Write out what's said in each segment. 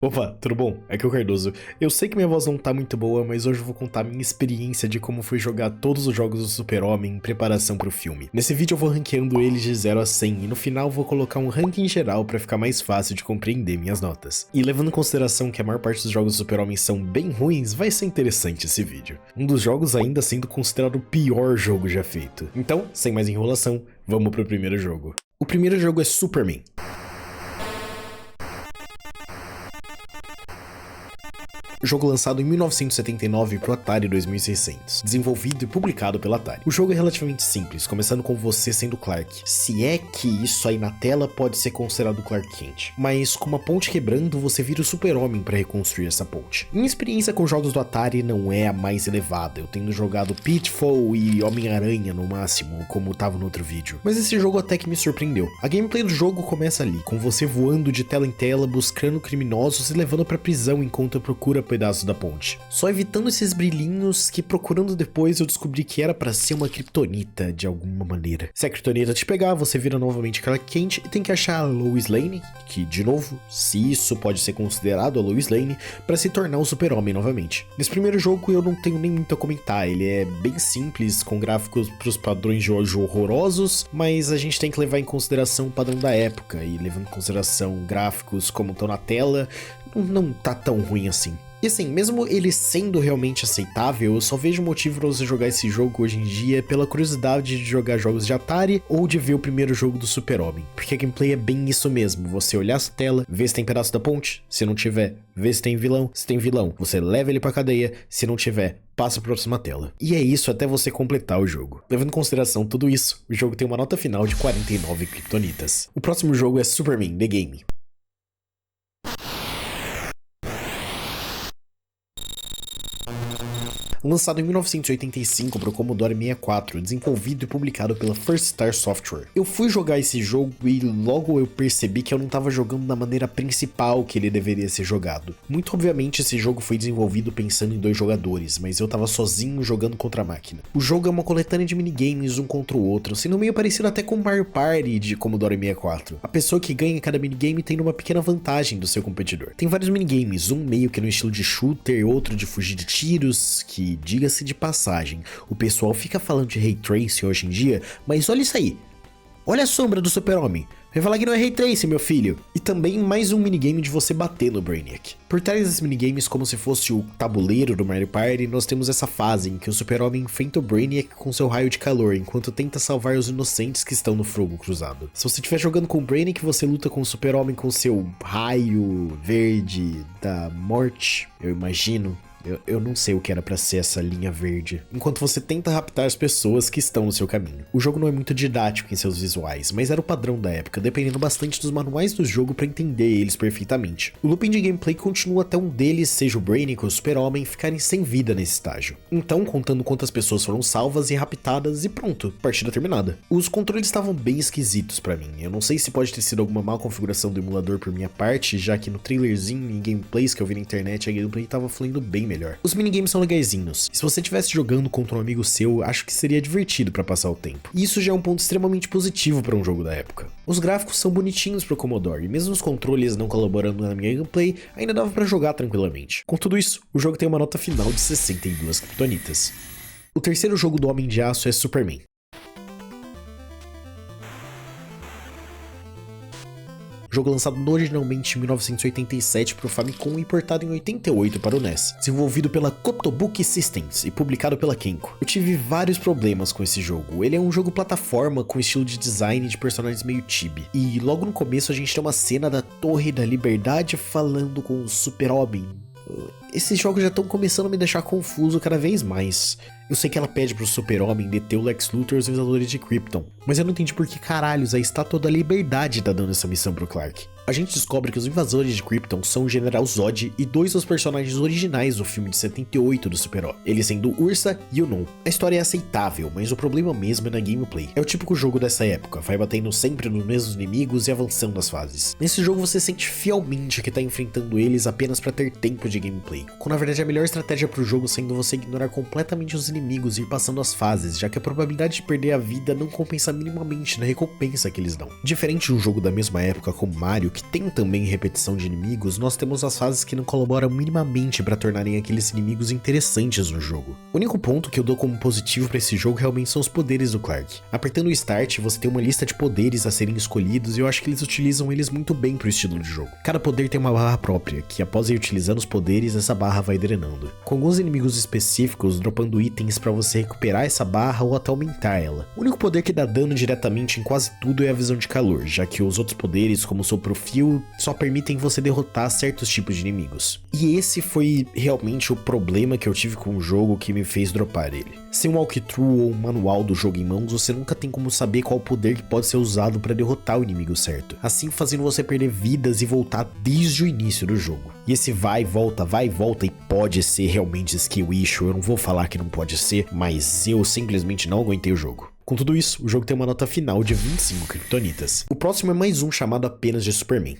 Opa, tudo bom? Aqui é o Cardoso. Eu sei que minha voz não tá muito boa, mas hoje eu vou contar minha experiência de como foi jogar todos os jogos do Super-Homem em preparação pro filme. Nesse vídeo eu vou ranqueando eles de 0 a 100 e no final vou colocar um ranking geral pra ficar mais fácil de compreender minhas notas. E levando em consideração que a maior parte dos jogos do Super-Homem são bem ruins, vai ser interessante esse vídeo. Um dos jogos ainda sendo considerado o pior jogo já feito. Então, sem mais enrolação, vamos pro primeiro jogo. O primeiro jogo é Superman. Jogo lançado em 1979 para o Atari 2600, desenvolvido e publicado pela Atari. O jogo é relativamente simples, começando com você sendo Clark, se é que isso aí na tela pode ser considerado Clark Kent, mas com uma ponte quebrando você vira o Super-Homem para reconstruir essa ponte. Minha experiência com jogos do Atari não é a mais elevada, eu tendo jogado Pitfall e Homem-Aranha no máximo, como tava no outro vídeo, mas esse jogo até que me surpreendeu. A gameplay do jogo começa ali, com você voando de tela em tela, buscando criminosos e levando pra prisão enquanto procura pedaço da ponte. Só evitando esses brilhinhos que, procurando depois, eu descobri que era pra ser uma kryptonita de alguma maneira. Se a kryptonita te pegar, você vira novamente Clark Kent e tem que achar a Lois Lane, que, de novo, se isso pode ser considerado a Lois Lane, pra se tornar o Super-Homem novamente. Nesse primeiro jogo eu não tenho nem muito a comentar, ele é bem simples, com gráficos pros padrões de hoje horrorosos, mas a gente tem que levar em consideração o padrão da época, e levando em consideração gráficos como estão na tela, não tá tão ruim assim. E assim, mesmo ele sendo realmente aceitável, eu só vejo motivo pra você jogar esse jogo hoje em dia pela curiosidade de jogar jogos de Atari ou de ver o primeiro jogo do Super-Homem. Porque a gameplay é bem isso mesmo, você olhar essa tela, ver se tem pedaço da ponte, se não tiver, ver se tem vilão, você leva ele pra cadeia, se não tiver, passa pra próxima tela. E é isso até você completar o jogo. Levando em consideração tudo isso, o jogo tem uma nota final de 49 kryptonitas. O próximo jogo é Superman The Game. Lançado em 1985 para o Commodore 64, desenvolvido e publicado pela First Star Software. Eu fui jogar esse jogo e logo eu percebi que eu não estava jogando da maneira principal que ele deveria ser jogado. Muito obviamente esse jogo foi desenvolvido pensando em 2 jogadores, mas eu estava sozinho jogando contra a máquina. O jogo é uma coletânea de minigames um contra o outro, sendo meio parecido até com Mario Party de Commodore 64. A pessoa que ganha cada minigame tem uma pequena vantagem do seu competidor. Tem vários minigames, um meio que no estilo de shooter, outro de fugir de tiros, que diga-se de passagem, o pessoal fica falando de Ray Tracing hoje em dia, mas olha isso aí. Olha a sombra do Super-Homem. Vai falar que não é Ray Tracing, meu filho. E também mais um minigame de você bater no Brainiac. Por trás desses minigames, como se fosse o tabuleiro do Mario Party, nós temos essa fase em que o Super-Homem enfrenta o Brainiac com seu raio de calor, enquanto tenta salvar os inocentes que estão no fogo cruzado. Se você estiver jogando com o Brainiac, você luta com o Super-Homem com seu raio verde da morte, eu imagino. Eu não sei o que era pra ser essa linha verde. Enquanto você tenta raptar as pessoas que estão no seu caminho. O jogo não é muito didático em seus visuais, mas era o padrão da época, dependendo bastante dos manuais do jogo pra entender eles perfeitamente. O looping de gameplay continua até um deles, seja o Brainiac ou o Super-Homem, ficarem sem vida nesse estágio. Então, contando quantas pessoas foram salvas e raptadas e pronto, partida terminada. Os controles estavam bem esquisitos pra mim. Eu não sei se pode ter sido alguma má configuração do emulador por minha parte, já que no trailerzinho e gameplays que eu vi na internet a gameplay tava fluindo bem melhor. Os minigames são legaisinhos. Se você estivesse jogando contra um amigo seu, acho que seria divertido pra passar o tempo. E isso já é um ponto extremamente positivo para um jogo da época. Os gráficos são bonitinhos pro Commodore, e mesmo os controles não colaborando na minha gameplay, ainda dava pra jogar tranquilamente. Com tudo isso, o jogo tem uma nota final de 62 kryptonitas. O terceiro jogo do Homem de Aço é Superman. Jogo lançado originalmente em 1987 para o Famicom e importado em 88 para o NES, desenvolvido pela Kotobuki Systems e publicado pela Kenko. Eu tive vários problemas com esse jogo, ele é um jogo plataforma com estilo de design de personagens meio chibi, e logo no começo a gente tem uma cena da Torre da Liberdade falando com o Super-Homem. Esses jogos já estão começando a me deixar confuso cada vez mais. Eu sei que ela pede pro Super-Homem deter o Lex Luthor e os Vingadores de Krypton, mas eu não entendi por que caralhos a Estátua da Liberdade tá dando essa missão pro Clark. A gente descobre que os invasores de Krypton são o General Zod e 2 dos personagens originais do filme de 78 do Super-Homem, ele sendo Ursa e Unknown. A história é aceitável, mas o problema mesmo é na gameplay. É o típico jogo dessa época, vai batendo sempre nos mesmos inimigos e avançando nas fases. Nesse jogo você sente fielmente que tá enfrentando eles apenas pra ter tempo de gameplay. gameplay, com na verdade a melhor estratégia pro jogo sendo você ignorar completamente os inimigos e ir passando as fases, já que a probabilidade de perder a vida não compensa minimamente na recompensa que eles dão. Diferente de um jogo da mesma época como Mario, que tem também repetição de inimigos, nós temos as fases que não colaboram minimamente para tornarem aqueles inimigos interessantes no jogo. O único ponto que eu dou como positivo para esse jogo realmente são os poderes do Clark. Apertando o Start, você tem uma lista de poderes a serem escolhidos e eu acho que eles utilizam eles muito bem pro estilo de jogo. Cada poder tem uma barra própria, que após ir utilizando os poderes, essa barra vai drenando. Com alguns inimigos específicos, dropando itens para você recuperar essa barra ou até aumentar ela. O único poder que dá dano diretamente em quase tudo é a visão de calor, já que os outros poderes, como o Sopro Fio, só permitem você derrotar certos tipos de inimigos. E esse foi realmente o problema que eu tive com o jogo que me fez dropar ele. Sem um walkthrough ou um manual do jogo em mãos, você nunca tem como saber qual poder que pode ser usado para derrotar o inimigo certo, assim fazendo você perder vidas e voltar desde o início do jogo. E esse vai e volta e pode ser realmente skill issue, eu não vou falar que não pode ser, mas eu simplesmente não aguentei o jogo. Com tudo isso, o jogo tem uma nota final de 25 kryptonitas. O próximo é mais um chamado apenas de Superman.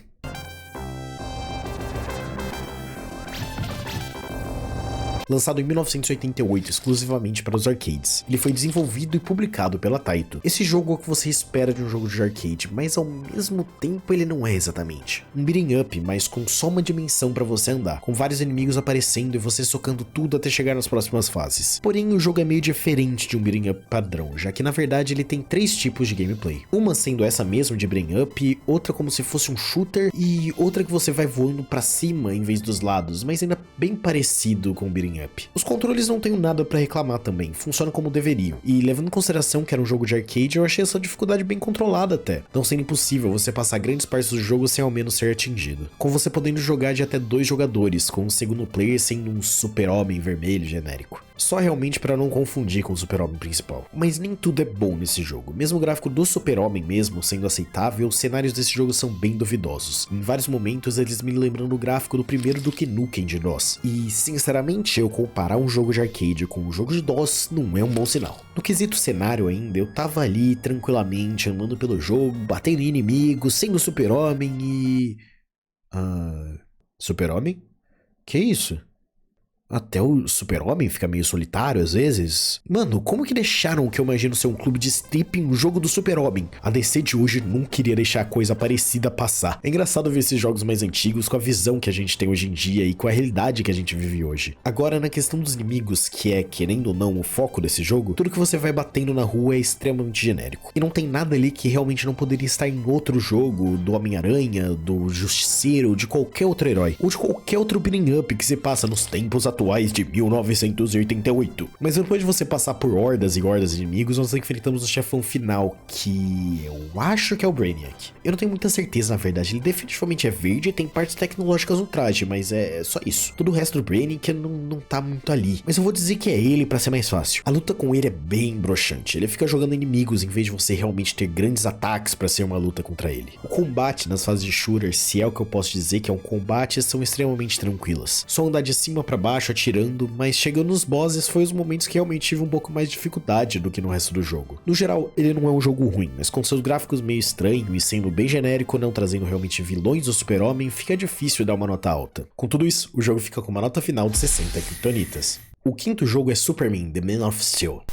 Lançado em 1988 exclusivamente para os arcades. Ele foi desenvolvido e publicado pela Taito. Esse jogo é o que você espera de um jogo de arcade, mas ao mesmo tempo ele não é exatamente. Um beating up, mas com só uma dimensão para você andar, com vários inimigos aparecendo e você socando tudo até chegar nas próximas fases. Porém, o jogo é meio diferente de um beating up padrão, já que na verdade ele tem 3 tipos de gameplay. Uma sendo essa mesmo de beating up, outra como se fosse um shooter e outra que você vai voando para cima em vez dos lados, mas ainda bem parecido com o beating up. Os controles não tenho nada pra reclamar também, funcionam como deveriam. E levando em consideração que era um jogo de arcade, eu achei essa dificuldade bem controlada até, não sendo impossível você passar grandes partes do jogo sem ao menos ser atingido. Com você podendo jogar de até 2 jogadores, com o segundo player sendo um super-homem vermelho genérico. Só realmente para não confundir com o super-homem principal. Mas nem tudo é bom nesse jogo. Mesmo o gráfico do super-homem mesmo sendo aceitável, os cenários desse jogo são bem duvidosos. Em vários momentos eles me lembram do gráfico do primeiro Duke Nukem de DOS. E sinceramente, eu comparar um jogo de arcade com um jogo de DOS não é um bom sinal. No quesito cenário ainda, eu tava ali tranquilamente andando pelo jogo, batendo em inimigos, sendo super-homem e... Super-homem? Que isso? Até o super-homem fica meio solitário às vezes. Mano, como que deixaram o que eu imagino ser um clube de stripping no jogo do super-homem? A DC de hoje não queria deixar coisa parecida passar. É engraçado ver esses jogos mais antigos com a visão que a gente tem hoje em dia e com a realidade que a gente vive hoje. Agora, na questão dos inimigos, que é, querendo ou não, o foco desse jogo, tudo que você vai batendo na rua é extremamente genérico. E não tem nada ali que realmente não poderia estar em outro jogo, do Homem-Aranha, do Justiceiro, de qualquer outro herói, ou de qualquer outro beating up que se passa nos tempos atuais de 1988. Mas depois de você passar por hordas e hordas de inimigos, nós enfrentamos o chefão final, que eu acho que é o Brainiac. Eu não tenho muita certeza, na verdade, ele definitivamente é verde e tem partes tecnológicas no traje, mas é só isso. Todo o resto do Brainiac não tá muito ali. Mas eu vou dizer que é ele pra ser mais fácil. A luta com ele é bem broxante, ele fica jogando inimigos em vez de você realmente ter grandes ataques pra ser uma luta contra ele. O combate nas fases de shooter, se é o que eu posso dizer que é um combate, são extremamente tranquilas. Só andar de cima pra baixo atirando, mas chegando nos bosses foi os momentos que realmente tive um pouco mais de dificuldade do que no resto do jogo. No geral, ele não é um jogo ruim, mas com seus gráficos meio estranhos e sendo bem genérico, não trazendo realmente vilões do super-homem, fica difícil dar uma nota alta. Com tudo isso, o jogo fica com uma nota final de 60 kryptonitas. O quinto jogo é Superman, The Man of Steel.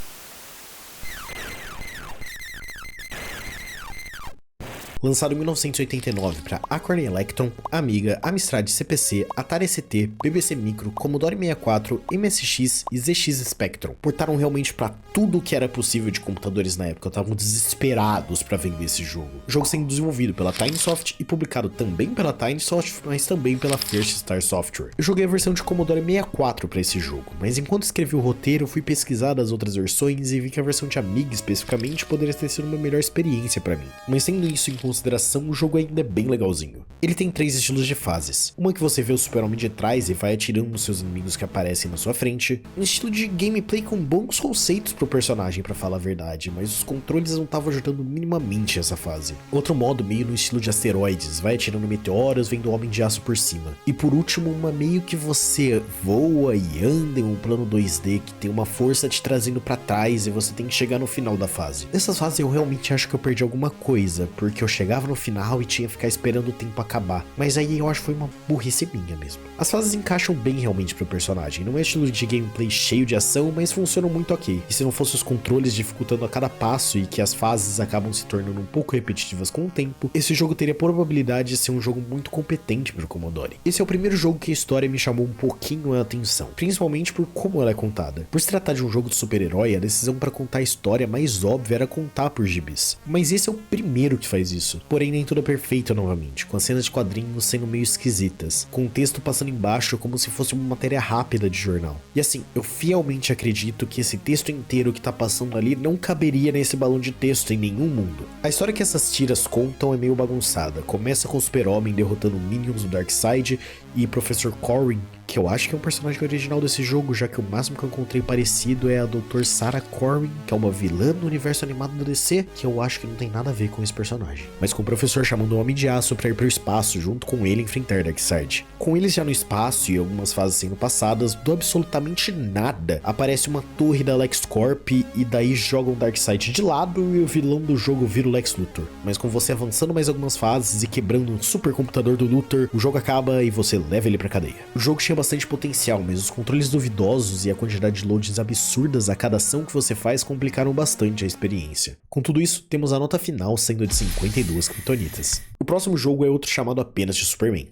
Lançado em 1989 para Acorn Electron, Amiga, Amstrad CPC, Atari ST, BBC Micro, Commodore 64, MSX e ZX Spectrum. Portaram realmente para tudo o que era possível de computadores na época, estavam desesperados para vender esse jogo. O jogo sendo desenvolvido pela Timesoft e publicado também pela Timesoft, mas também pela First Star Software. Eu joguei a versão de Commodore 64 para esse jogo, mas enquanto escrevi o roteiro, eu fui pesquisar das outras versões e vi que a versão de Amiga especificamente poderia ter sido uma melhor experiência para mim. Mas tendo isso em consideração, o jogo ainda é bem legalzinho. Ele tem 3 estilos de fases. Uma que você vê o super-homem de trás e vai atirando nos seus inimigos que aparecem na sua frente. Um estilo de gameplay com bons conceitos pro personagem, pra falar a verdade, mas os controles não estavam ajudando minimamente essa fase. Outro modo meio no estilo de asteroides, vai atirando meteoros vendo o Homem de Aço por cima. E por último, uma meio que você voa e anda em um plano 2D que tem uma força te trazendo pra trás e você tem que chegar no final da fase. Nessas fases eu realmente acho que eu perdi alguma coisa, porque eu chegava no final e tinha que ficar esperando o tempo acabar. Mas aí eu acho que foi uma burrice minha mesmo. As fases encaixam bem realmente pro personagem, não é estilo de gameplay cheio de ação, mas funcionam muito ok. E se não fosse os controles dificultando a cada passo e que as fases acabam se tornando um pouco repetitivas com o tempo, esse jogo teria probabilidade de ser um jogo muito competente pro Commodore. Esse é o primeiro jogo que a história me chamou um pouquinho a atenção, principalmente por como ela é contada. Por se tratar de um jogo de super-herói, a decisão para contar a história mais óbvia era contar por gibis. Mas esse é o primeiro que faz isso. Porém, nem tudo é perfeito novamente, com as cenas de quadrinhos sendo meio esquisitas, com o texto passando embaixo como se fosse uma matéria rápida de jornal. E assim, eu fielmente acredito que esse texto inteiro que tá passando ali não caberia nesse balão de texto em nenhum mundo. A história que essas tiras contam é meio bagunçada. Começa com o Super-Homem derrotando Minions do Darkseid e Professor Corwin, que eu acho que é um personagem original desse jogo, já que o máximo que eu encontrei parecido é a Dr. Sarah Corwin, que é uma vilã do universo animado do DC, que eu acho que não tem nada a ver com esse personagem. Mas com o professor chamando o Homem de Aço pra ir pro espaço junto com ele enfrentar Darkseid. Com eles já no espaço e algumas fases sendo passadas, do absolutamente nada, aparece uma torre da LexCorp e daí jogam Darkseid de lado e o vilão do jogo vira o Lex Luthor. Mas com você avançando mais algumas fases e quebrando um supercomputador do Luthor, o jogo acaba e você leva ele pra cadeia. O jogo tinha bastante potencial, mas os controles duvidosos e a quantidade de loads absurdas a cada ação que você faz complicaram bastante a experiência. Com tudo isso, temos a nota final sendo de 52 kryptonitas. O próximo jogo é outro chamado apenas de Superman.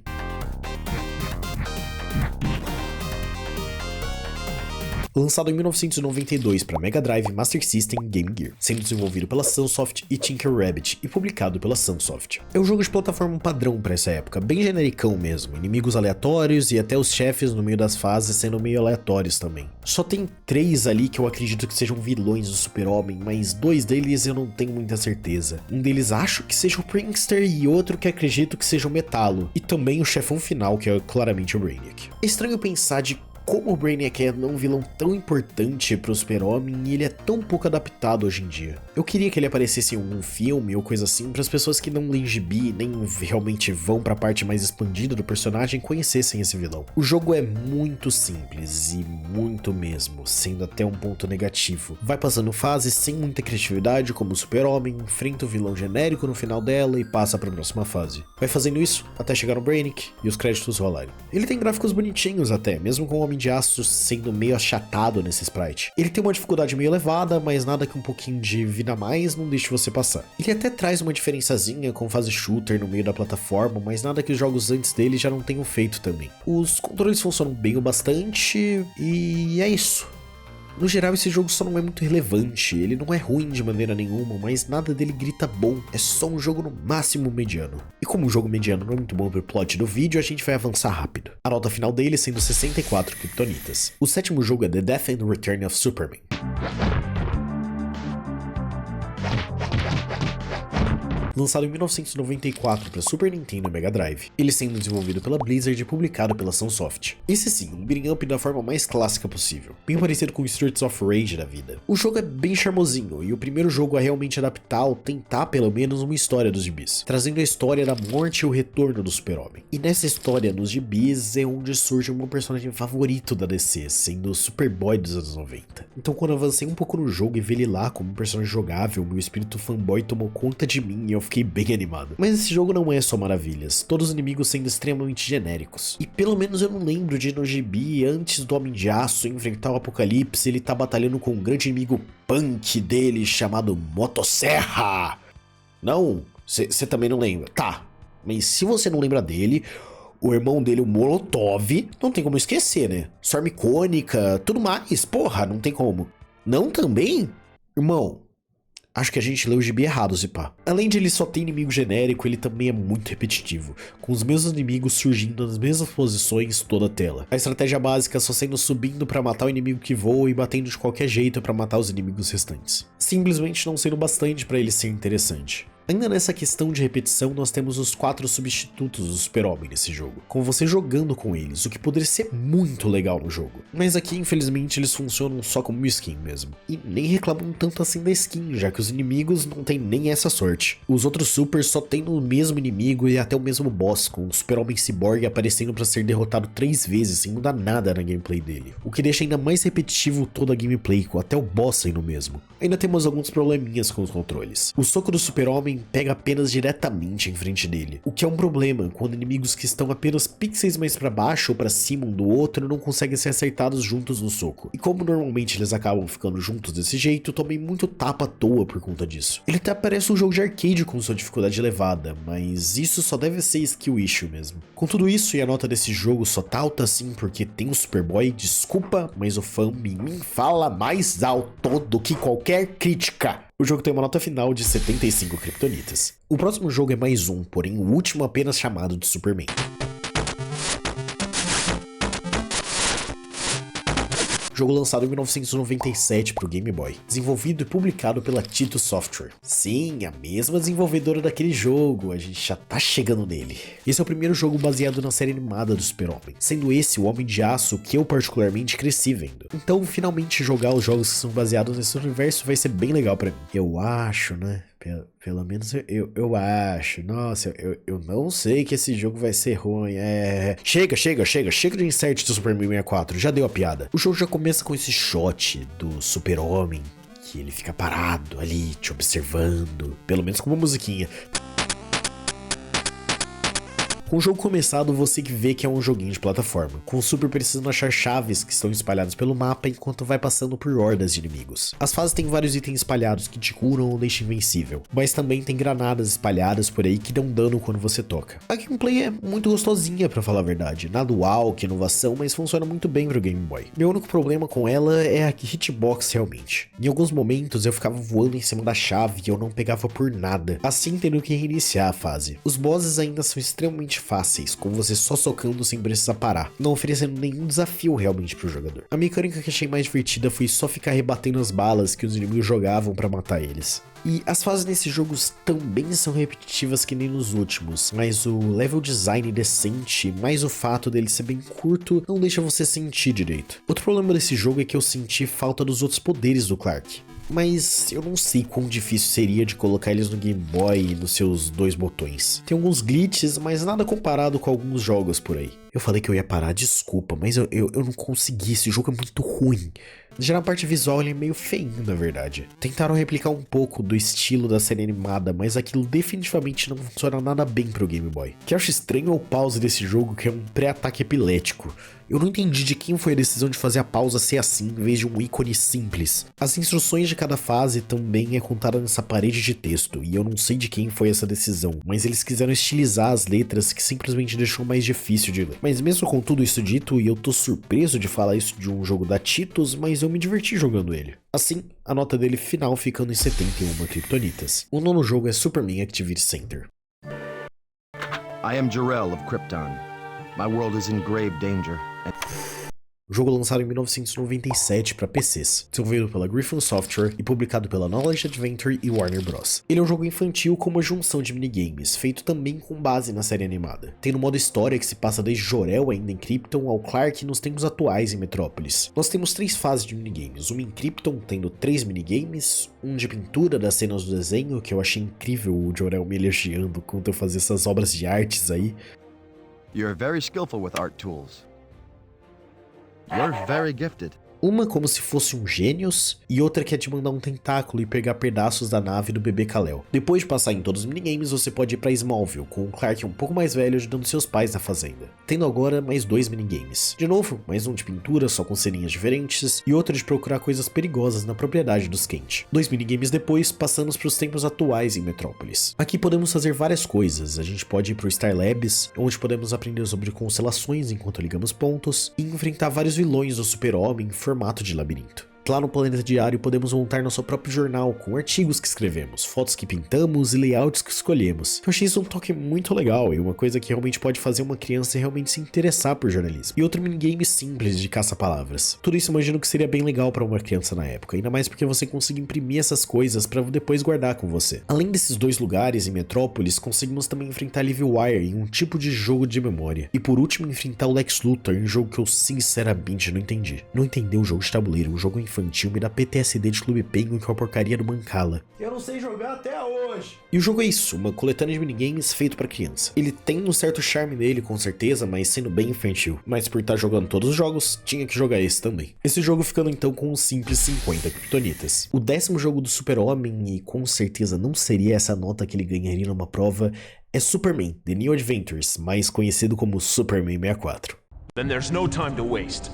Lançado em 1992 para Mega Drive, Master System e Game Gear, sendo desenvolvido pela Sunsoft e Tinker Rabbit e publicado pela Sunsoft. É um jogo de plataforma padrão para essa época, bem genericão mesmo, inimigos aleatórios e até os chefes no meio das fases sendo meio aleatórios também. Só tem 3 ali que eu acredito que sejam vilões do Super-Homem, mas 2 deles eu não tenho muita certeza. Um deles acho que seja o Prankster e outro que acredito que seja o Metalo, e também o chefão final que é claramente o Brainiac. É estranho pensar de como o Brainiac é um vilão tão importante pro Super-Homem e ele é tão pouco adaptado hoje em dia. Eu queria que ele aparecesse em algum filme ou coisa assim para as pessoas que não leem gibi nem realmente vão pra parte mais expandida do personagem conhecessem esse vilão. O jogo é muito simples e muito mesmo, sendo até um ponto negativo. Vai passando fases sem muita criatividade como o Super-Homem, enfrenta o vilão genérico no final dela e passa pra próxima fase. Vai fazendo isso até chegar no Brainiac e os créditos rolarem. Ele tem gráficos bonitinhos até, mesmo com o Homem de Aço sendo meio achatado nesse sprite. Ele tem uma dificuldade meio elevada, mas nada que um pouquinho de vida a mais não deixe você passar. Ele até traz uma diferençazinha com fase shooter no meio da plataforma, mas nada que os jogos antes dele já não tenham feito também. Os controles funcionam bem o bastante e é isso. No geral, esse jogo só não é muito relevante, ele não é ruim de maneira nenhuma, mas nada dele grita bom, é só um jogo no máximo mediano. E como um jogo mediano não é muito bom pro plot do vídeo, a gente vai avançar rápido. A nota final dele sendo 64 kryptonitas. O sétimo jogo é The Death and Return of Superman. Lançado em 1994 para Super Nintendo e Mega Drive, ele sendo desenvolvido pela Blizzard e publicado pela Sunsoft. Esse sim, um beat'em up da forma mais clássica possível, bem parecido com Streets of Rage da vida. O jogo é bem charmosinho, e o primeiro jogo a realmente adaptar ou tentar pelo menos uma história dos gibis, trazendo a história da morte e o retorno do Super-Homem. E nessa história, nos gibis, é onde surge o meu personagem favorito da DC, sendo o Superboy dos anos 90. Então quando eu avancei um pouco no jogo e vi ele lá como um personagem jogável, meu espírito fanboy tomou conta de mim e eu fiquei bem animado. Mas esse jogo não é só maravilhas, todos os inimigos sendo extremamente genéricos. E pelo menos eu não lembro de no gibi, antes do Homem de Aço enfrentar o Apocalipse, ele tá batalhando com um grande inimigo punk dele chamado Motosserra. Não? Você também não lembra? Tá, mas se você não lembra dele, o irmão dele, o Molotov, não tem como esquecer, né? Sua arma icônica, tudo mais, porra, não tem como. Não também? Irmão, acho que a gente leu o gibi errado, se pá. Além de ele só ter inimigo genérico, ele também é muito repetitivo, com os mesmos inimigos surgindo nas mesmas posições toda a tela. A estratégia básica só sendo subindo pra matar o inimigo que voa e batendo de qualquer jeito pra matar os inimigos restantes. Simplesmente não sendo bastante pra ele ser interessante. Ainda nessa questão de repetição, nós temos os 4 substitutos do Super-Homem nesse jogo, com você jogando com eles, o que poderia ser muito legal no jogo. Mas aqui, infelizmente, eles funcionam só como skin mesmo. E nem reclamam tanto assim da skin, já que os inimigos não tem nem essa sorte. Os outros Supers só tem o mesmo inimigo e até o mesmo boss, com o Super-Homem Cyborg aparecendo para ser derrotado 3 vezes sem mudar nada na gameplay dele. O que deixa ainda mais repetitivo toda a gameplay, com até o boss sendo o mesmo. Ainda temos alguns probleminhas com os controles. O soco do Super-Homem Super-Homem pega apenas diretamente em frente dele, o que é um problema quando inimigos que estão apenas pixels mais pra baixo ou pra cima um do outro não conseguem ser acertados juntos no soco. E como normalmente eles acabam ficando juntos desse jeito, tomei muito tapa à toa por conta disso. Ele até parece um jogo de arcade com sua dificuldade elevada, mas isso só deve ser skill issue mesmo. Com tudo isso, e a nota desse jogo só tá alta assim porque tem o Superboy, desculpa, mas o fã em mim fala mais alto do que qualquer crítica. O jogo tem uma nota final de 75 kryptonitas. O próximo jogo é mais um, porém o último apenas chamado de Superman. Jogo lançado em 1997 para o Game Boy, desenvolvido e publicado pela Tito Software. Sim, a mesma desenvolvedora daquele jogo, a gente já tá chegando nele. Esse é o primeiro jogo baseado na série animada do Super-Homem, sendo esse o Homem de Aço que eu particularmente cresci vendo. Então, finalmente jogar os jogos que são baseados nesse universo vai ser bem legal pra mim. Eu acho, né? Pelo menos eu acho. Nossa, eu não sei que esse jogo vai ser ruim. Chega de insert do Superman 64, já deu a piada. O jogo já começa com esse shot do Super-Homem, que ele fica parado ali, te observando, pelo menos com uma musiquinha. Com o jogo começado, você que vê que é um joguinho de plataforma, com o Super precisando achar chaves que estão espalhadas pelo mapa enquanto vai passando por hordas de inimigos. As fases têm vários itens espalhados que te curam ou deixam invencível, mas também tem granadas espalhadas por aí que dão dano quando você toca. A gameplay é muito gostosinha pra falar a verdade, nada uau, que inovação, mas funciona muito bem pro Game Boy. Meu único problema com ela é a hitbox realmente. Em alguns momentos eu ficava voando em cima da chave e eu não pegava por nada, assim tendo que reiniciar a fase. Os bosses ainda são extremamente fáceis, com você só socando sem precisar parar, não oferecendo nenhum desafio realmente pro jogador. A mecânica que achei mais divertida foi só ficar rebatendo as balas que os inimigos jogavam pra matar eles. E as fases nesses jogos também são repetitivas que nem nos últimos, mas o level design decente, mais o fato dele ser bem curto, não deixa você sentir direito. Outro problema desse jogo é que eu senti falta dos outros poderes do Clark. Mas eu não sei quão difícil seria de colocar eles no Game Boy nos seus dois botões. Tem alguns glitches, mas nada comparado com alguns jogos por aí. Eu falei que eu ia parar, desculpa, mas eu não consegui, esse jogo é muito ruim. Já na parte visual ele é meio feinho, na verdade. Tentaram replicar um pouco do estilo da série animada, mas aquilo definitivamente não funciona nada bem pro Game Boy. O que eu acho estranho é o pause desse jogo, que é um pré-ataque epilético. Eu não entendi de quem foi a decisão de fazer a pausa ser assim, em vez de um ícone simples. As instruções de cada fase também é contada nessa parede de texto, e eu não sei de quem foi essa decisão, mas eles quiseram estilizar as letras que simplesmente deixou mais difícil de ler. Mas mesmo com tudo isso dito, e eu tô surpreso de falar isso de um jogo da Titus, mas eu me diverti jogando ele. Assim, a nota dele final ficando em 71 kryptonitas. O nono jogo é Superman Activity Center. I am Jor-El of Krypton. My world is in grave danger. O jogo lançado em 1997 para PCs, desenvolvido pela Griffin Software e publicado pela Knowledge Adventure e Warner Bros. Ele é um jogo infantil com uma junção de minigames, feito também com base na série animada. Tem no modo história que se passa desde Jor-El ainda em Krypton ao Clark nos tempos atuais em Metrópolis. Nós temos 3 fases de minigames, uma em Krypton tendo 3 minigames, um de pintura das cenas do desenho, que eu achei incrível o Jor-El me elogiando quando eu fazia essas obras de artes aí. You're very skillful with art tools. You're very gifted. Uma como se fosse um Gênios, e outra que é de mandar um tentáculo e pegar pedaços da nave do bebê Kal-El. Depois de passar em todos os minigames, você pode ir pra Smallville, com o Clark um pouco mais velho ajudando seus pais na fazenda. Tendo agora mais 2 minigames. De novo, mais um de pintura, só com ceninhas diferentes, e outro de procurar coisas perigosas na propriedade dos Kent. 2 minigames depois, passamos pros tempos atuais em Metrópolis. Aqui podemos fazer várias coisas, a gente pode ir pro Star Labs, onde podemos aprender sobre constelações enquanto ligamos pontos, e enfrentar vários vilões do Super-Homem, formato de labirinto. Lá no Planeta Diário podemos montar nosso próprio jornal com artigos que escrevemos, fotos que pintamos e layouts que escolhemos. Eu achei isso um toque muito legal e uma coisa que realmente pode fazer uma criança realmente se interessar por jornalismo. E outro minigame simples de caça-palavras. Tudo isso eu imagino que seria bem legal para uma criança na época, ainda mais porque você consegue imprimir essas coisas para depois guardar com você. Além desses 2 lugares em Metrópolis, conseguimos também enfrentar Livewire em um tipo de jogo de memória. E por último enfrentar o Lex Luthor em um jogo que eu sinceramente não entendi. Não entendeu o jogo de tabuleiro, um jogo infantil infantil me dá PTSD de Clube Penguin com a porcaria do Mancala. Eu não sei jogar até hoje. E o jogo é isso, uma coletânea de minigames feito pra criança. Ele tem um certo charme nele, com certeza, mas sendo bem infantil. Mas por estar jogando todos os jogos, tinha que jogar esse também. Esse jogo ficando então com um simples 50 kryptonitas. O 10º jogo do Super-Homem, e com certeza não seria essa nota que ele ganharia numa prova, é Superman, The New Adventures, mais conhecido como Superman 64. Then there's no time to waste.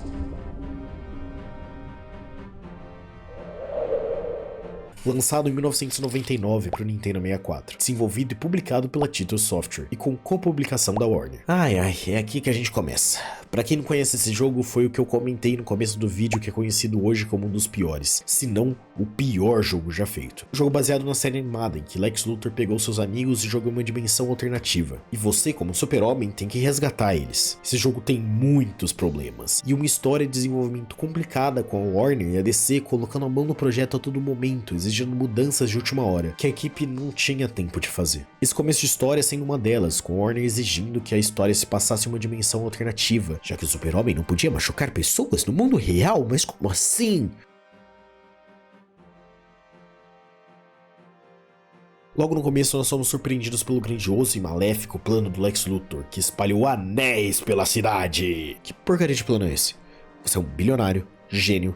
Lançado em 1999 para o Nintendo 64, desenvolvido e publicado pela Titus Software e com copublicação da Warner. É aqui que a gente começa. Pra quem não conhece esse jogo, foi o que eu comentei no começo do vídeo, que é conhecido hoje como um dos piores, se não o pior jogo já feito. Um jogo baseado na série animada, em que Lex Luthor pegou seus amigos e jogou uma dimensão alternativa, e você, como Super-Homem, tem que resgatar eles. Esse jogo tem muitos problemas, e uma história de desenvolvimento complicada com a Warner e a DC colocando a mão no projeto a todo momento, exigindo mudanças de última hora, que a equipe não tinha tempo de fazer. Esse começo de história sendo uma delas, com a Warner exigindo que a história se passasse em uma dimensão alternativa, já que o Super-Homem não podia machucar pessoas no mundo real, mas como assim? Logo no começo nós somos surpreendidos pelo grandioso e maléfico plano do Lex Luthor, que espalhou anéis pela cidade. Que porcaria de plano é esse? Você é um bilionário, gênio,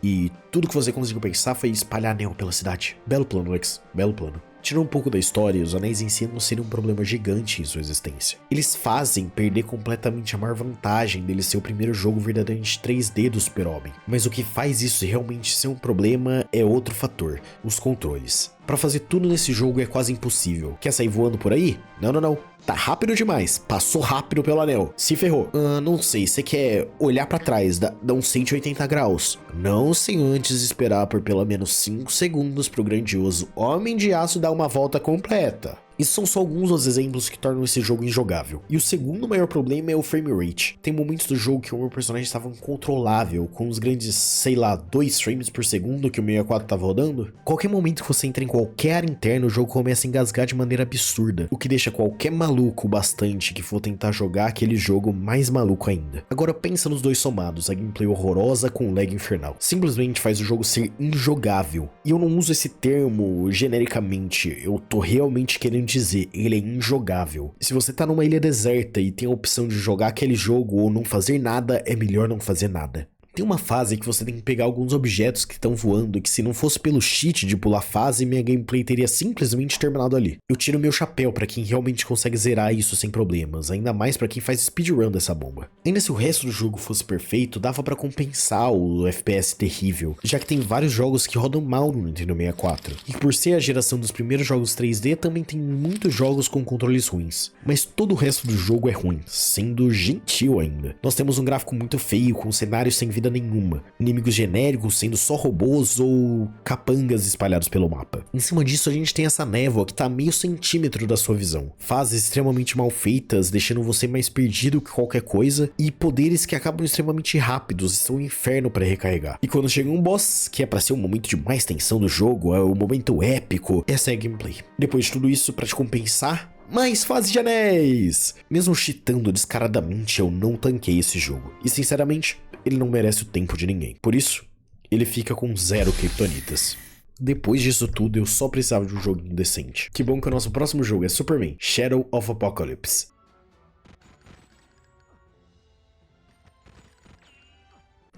e tudo que você conseguiu pensar foi espalhar anel pela cidade. Belo plano, Lex, belo plano. Tirando um pouco da história, os anéis em si não seriam um problema gigante em sua existência. Eles fazem perder completamente a maior vantagem dele ser o primeiro jogo verdadeiramente 3D do Super-Homem. Mas o que faz isso realmente ser um problema é outro fator, os controles. Pra fazer tudo nesse jogo é quase impossível. Quer sair voando por aí? Não. Tá rápido demais. Passou rápido pelo anel. Se ferrou. Não sei, você quer olhar pra trás, dá uns 180 graus. Não sem antes esperar por pelo menos 5 segundos pro grandioso Homem de Aço dar uma volta completa. Esses são só alguns dos exemplos que tornam esse jogo injogável. E o segundo maior problema é o frame rate. Tem momentos do jogo que o meu personagem estava incontrolável, com os grandes, 2 frames por segundo que o 64 estava rodando. Qualquer momento que você entra em qualquer área interna, o jogo começa a engasgar de maneira absurda, o que deixa qualquer maluco bastante que for tentar jogar aquele jogo mais maluco ainda. Agora pensa nos dois somados, a gameplay horrorosa com o lag infernal. Simplesmente faz o jogo ser injogável. E eu não uso esse termo genericamente, eu tô realmente querendo dizer, ele é injogável. Se você tá numa ilha deserta e tem a opção de jogar aquele jogo ou não fazer nada, é melhor não fazer nada. Tem uma fase que você tem que pegar alguns objetos que estão voando, que se não fosse pelo cheat de pular fase, minha gameplay teria simplesmente terminado ali. Eu tiro meu chapéu pra quem realmente consegue zerar isso sem problemas, ainda mais pra quem faz speedrun dessa bomba. Ainda se o resto do jogo fosse perfeito, dava pra compensar o FPS terrível, já que tem vários jogos que rodam mal no Nintendo 64. E por ser a geração dos primeiros jogos 3D, também tem muitos jogos com controles ruins. Mas todo o resto do jogo é ruim, sendo gentil ainda. Nós temos um gráfico muito feio, com cenários sem vida nenhuma, inimigos genéricos sendo só robôs ou capangas espalhados pelo mapa. Em cima disso a gente tem essa névoa que tá a meio centímetro da sua visão, fases extremamente mal feitas, deixando você mais perdido que qualquer coisa, e poderes que acabam extremamente rápidos e são um inferno para recarregar. E quando chega um boss, que é para ser o momento de mais tensão do jogo, é o momento épico, essa é a gameplay. Depois de tudo isso, para te compensar, mais fase de anéis! Mesmo cheatando descaradamente, eu não tanquei esse jogo. E sinceramente, ele não merece o tempo de ninguém. Por isso, ele fica com 0 kryptonitas. Depois disso tudo, eu só precisava de um joguinho decente. Que bom que o nosso próximo jogo é Superman, Shadow of Apocalypse.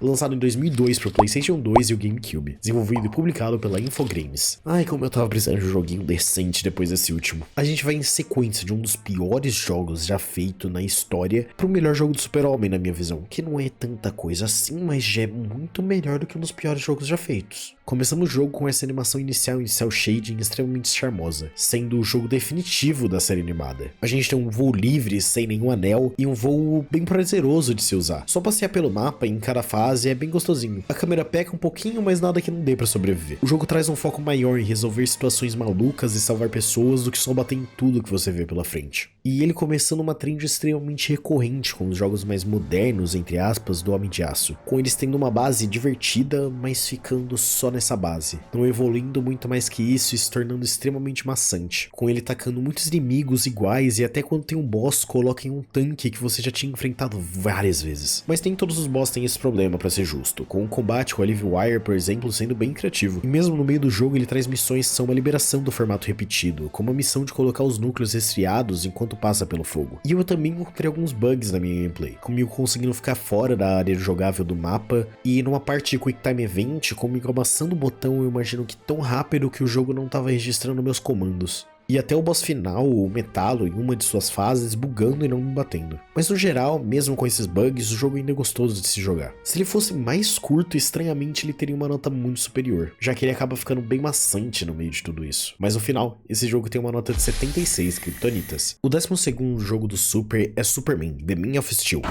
Lançado em 2002 para o PlayStation 2 e o GameCube, desenvolvido e publicado pela Infogrames. Ai, como eu tava precisando de um joguinho decente depois desse último. A gente vai em sequência de um dos piores jogos já feito na história para o melhor jogo do Super-Homem, na minha visão, que não é tanta coisa assim, mas já é muito melhor do que um dos piores jogos já feitos. Começamos o jogo com essa animação inicial em cel shading extremamente charmosa, sendo o jogo definitivo da série animada. A gente tem um voo livre, sem nenhum anel, e um voo bem prazeroso de se usar. Só passear pelo mapa em cada fase é bem gostosinho. A câmera peca um pouquinho, mas nada que não dê pra sobreviver. O jogo traz um foco maior em resolver situações malucas e salvar pessoas do que só bater em tudo que você vê pela frente. E ele começando uma trend extremamente recorrente com os jogos mais modernos, entre aspas, do Homem de Aço, com eles tendo uma base divertida, mas ficando só nessa base, não evoluindo muito mais que isso e se tornando extremamente maçante, com ele tacando muitos inimigos iguais e até quando tem um boss, coloca em um tanque que você já tinha enfrentado várias vezes. Mas nem todos os boss têm esse problema, pra ser justo, com o combate com a Livewire, por exemplo, sendo bem criativo. E mesmo no meio do jogo ele traz missões que são uma liberação do formato repetido, como a missão de colocar os núcleos resfriados enquanto passa pelo fogo. E eu também encontrei alguns bugs na minha gameplay, como eu conseguindo ficar fora da área jogável do mapa, e numa parte de Quick Time Event, comigo amassando o botão, eu imagino que tão rápido que o jogo não estava registrando meus comandos. E até o boss final, o Metalo, em uma de suas fases, bugando e não me batendo. Mas no geral, mesmo com esses bugs, o jogo ainda é gostoso de se jogar. Se ele fosse mais curto, estranhamente ele teria uma nota muito superior, já que ele acaba ficando bem maçante no meio de tudo isso. Mas no final, esse jogo tem uma nota de 76 kryptonitas. O 12º jogo do Super é Superman, The Man of Steel.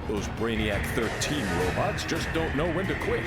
Those Brainiac 13 robots just don't know when to quit.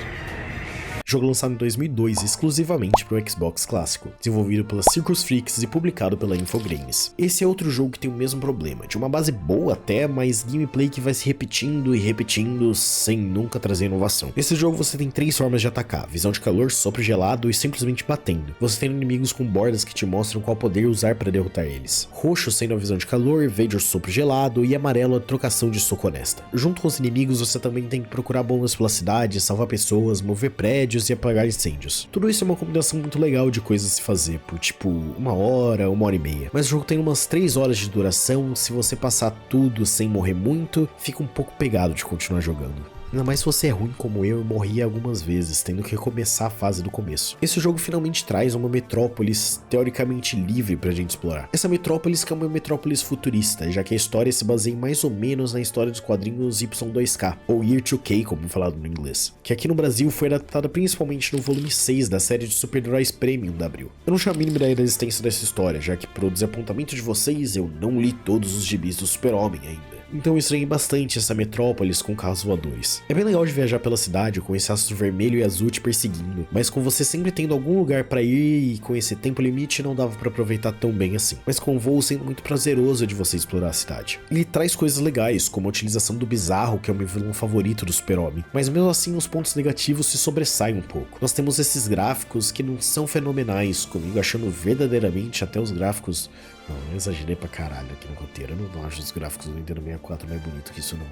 Jogo lançado em 2002 exclusivamente para o Xbox clássico, desenvolvido pela Circus Freaks e publicado pela Infogrames. Esse é outro jogo que tem o mesmo problema, de uma base boa até, mas gameplay que vai se repetindo e repetindo sem nunca trazer inovação. Nesse jogo você tem 3 formas de atacar: visão de calor, sopro gelado e simplesmente batendo. Você tem inimigos com bordas que te mostram qual poder usar para derrotar eles. Roxo sendo a visão de calor, verde o sopro gelado e amarelo a trocação de soco honesta. Junto com os inimigos você também tem que procurar bombas pela cidade, salvar pessoas, mover prédios e apagar incêndios. Tudo isso é uma combinação muito legal de coisas a se fazer, por tipo 1 hora e meia. Mas o jogo tem umas 3 horas de duração, se você passar tudo sem morrer muito, fica um pouco pegado de continuar jogando. Ainda mais se você é ruim como eu morri algumas vezes, tendo que recomeçar a fase do começo. Esse jogo finalmente traz uma metrópolis teoricamente livre pra gente explorar. Essa metrópolis que é uma metrópolis futurista, já que a história se baseia mais ou menos na história dos quadrinhos Y2K, ou Year 2K, como falado no inglês, que aqui no Brasil foi adaptada principalmente no volume 6 da série de super-heróis Premium da Abril. Eu não tinha a mínima ideia da existência dessa história, já que pro desapontamento de vocês eu não li todos os gibis do Super-Homem ainda. Então eu estranhei bastante essa metrópolis com carros voadores. É bem legal de viajar pela cidade com esse astro vermelho e azul te perseguindo, mas com você sempre tendo algum lugar pra ir e com esse tempo limite não dava pra aproveitar tão bem assim. Mas com o voo sendo muito prazeroso de você explorar a cidade. Ele traz coisas legais, como a utilização do Bizarro, que é o meu vilão favorito do Super-Homem, mas mesmo assim os pontos negativos se sobressaem um pouco. Nós temos esses gráficos que não são fenomenais, comigo achando verdadeiramente até os gráficos... Não, eu exagerei pra caralho aqui no roteiro. Eu não acho os gráficos do Nintendo 64 mais bonito que isso não.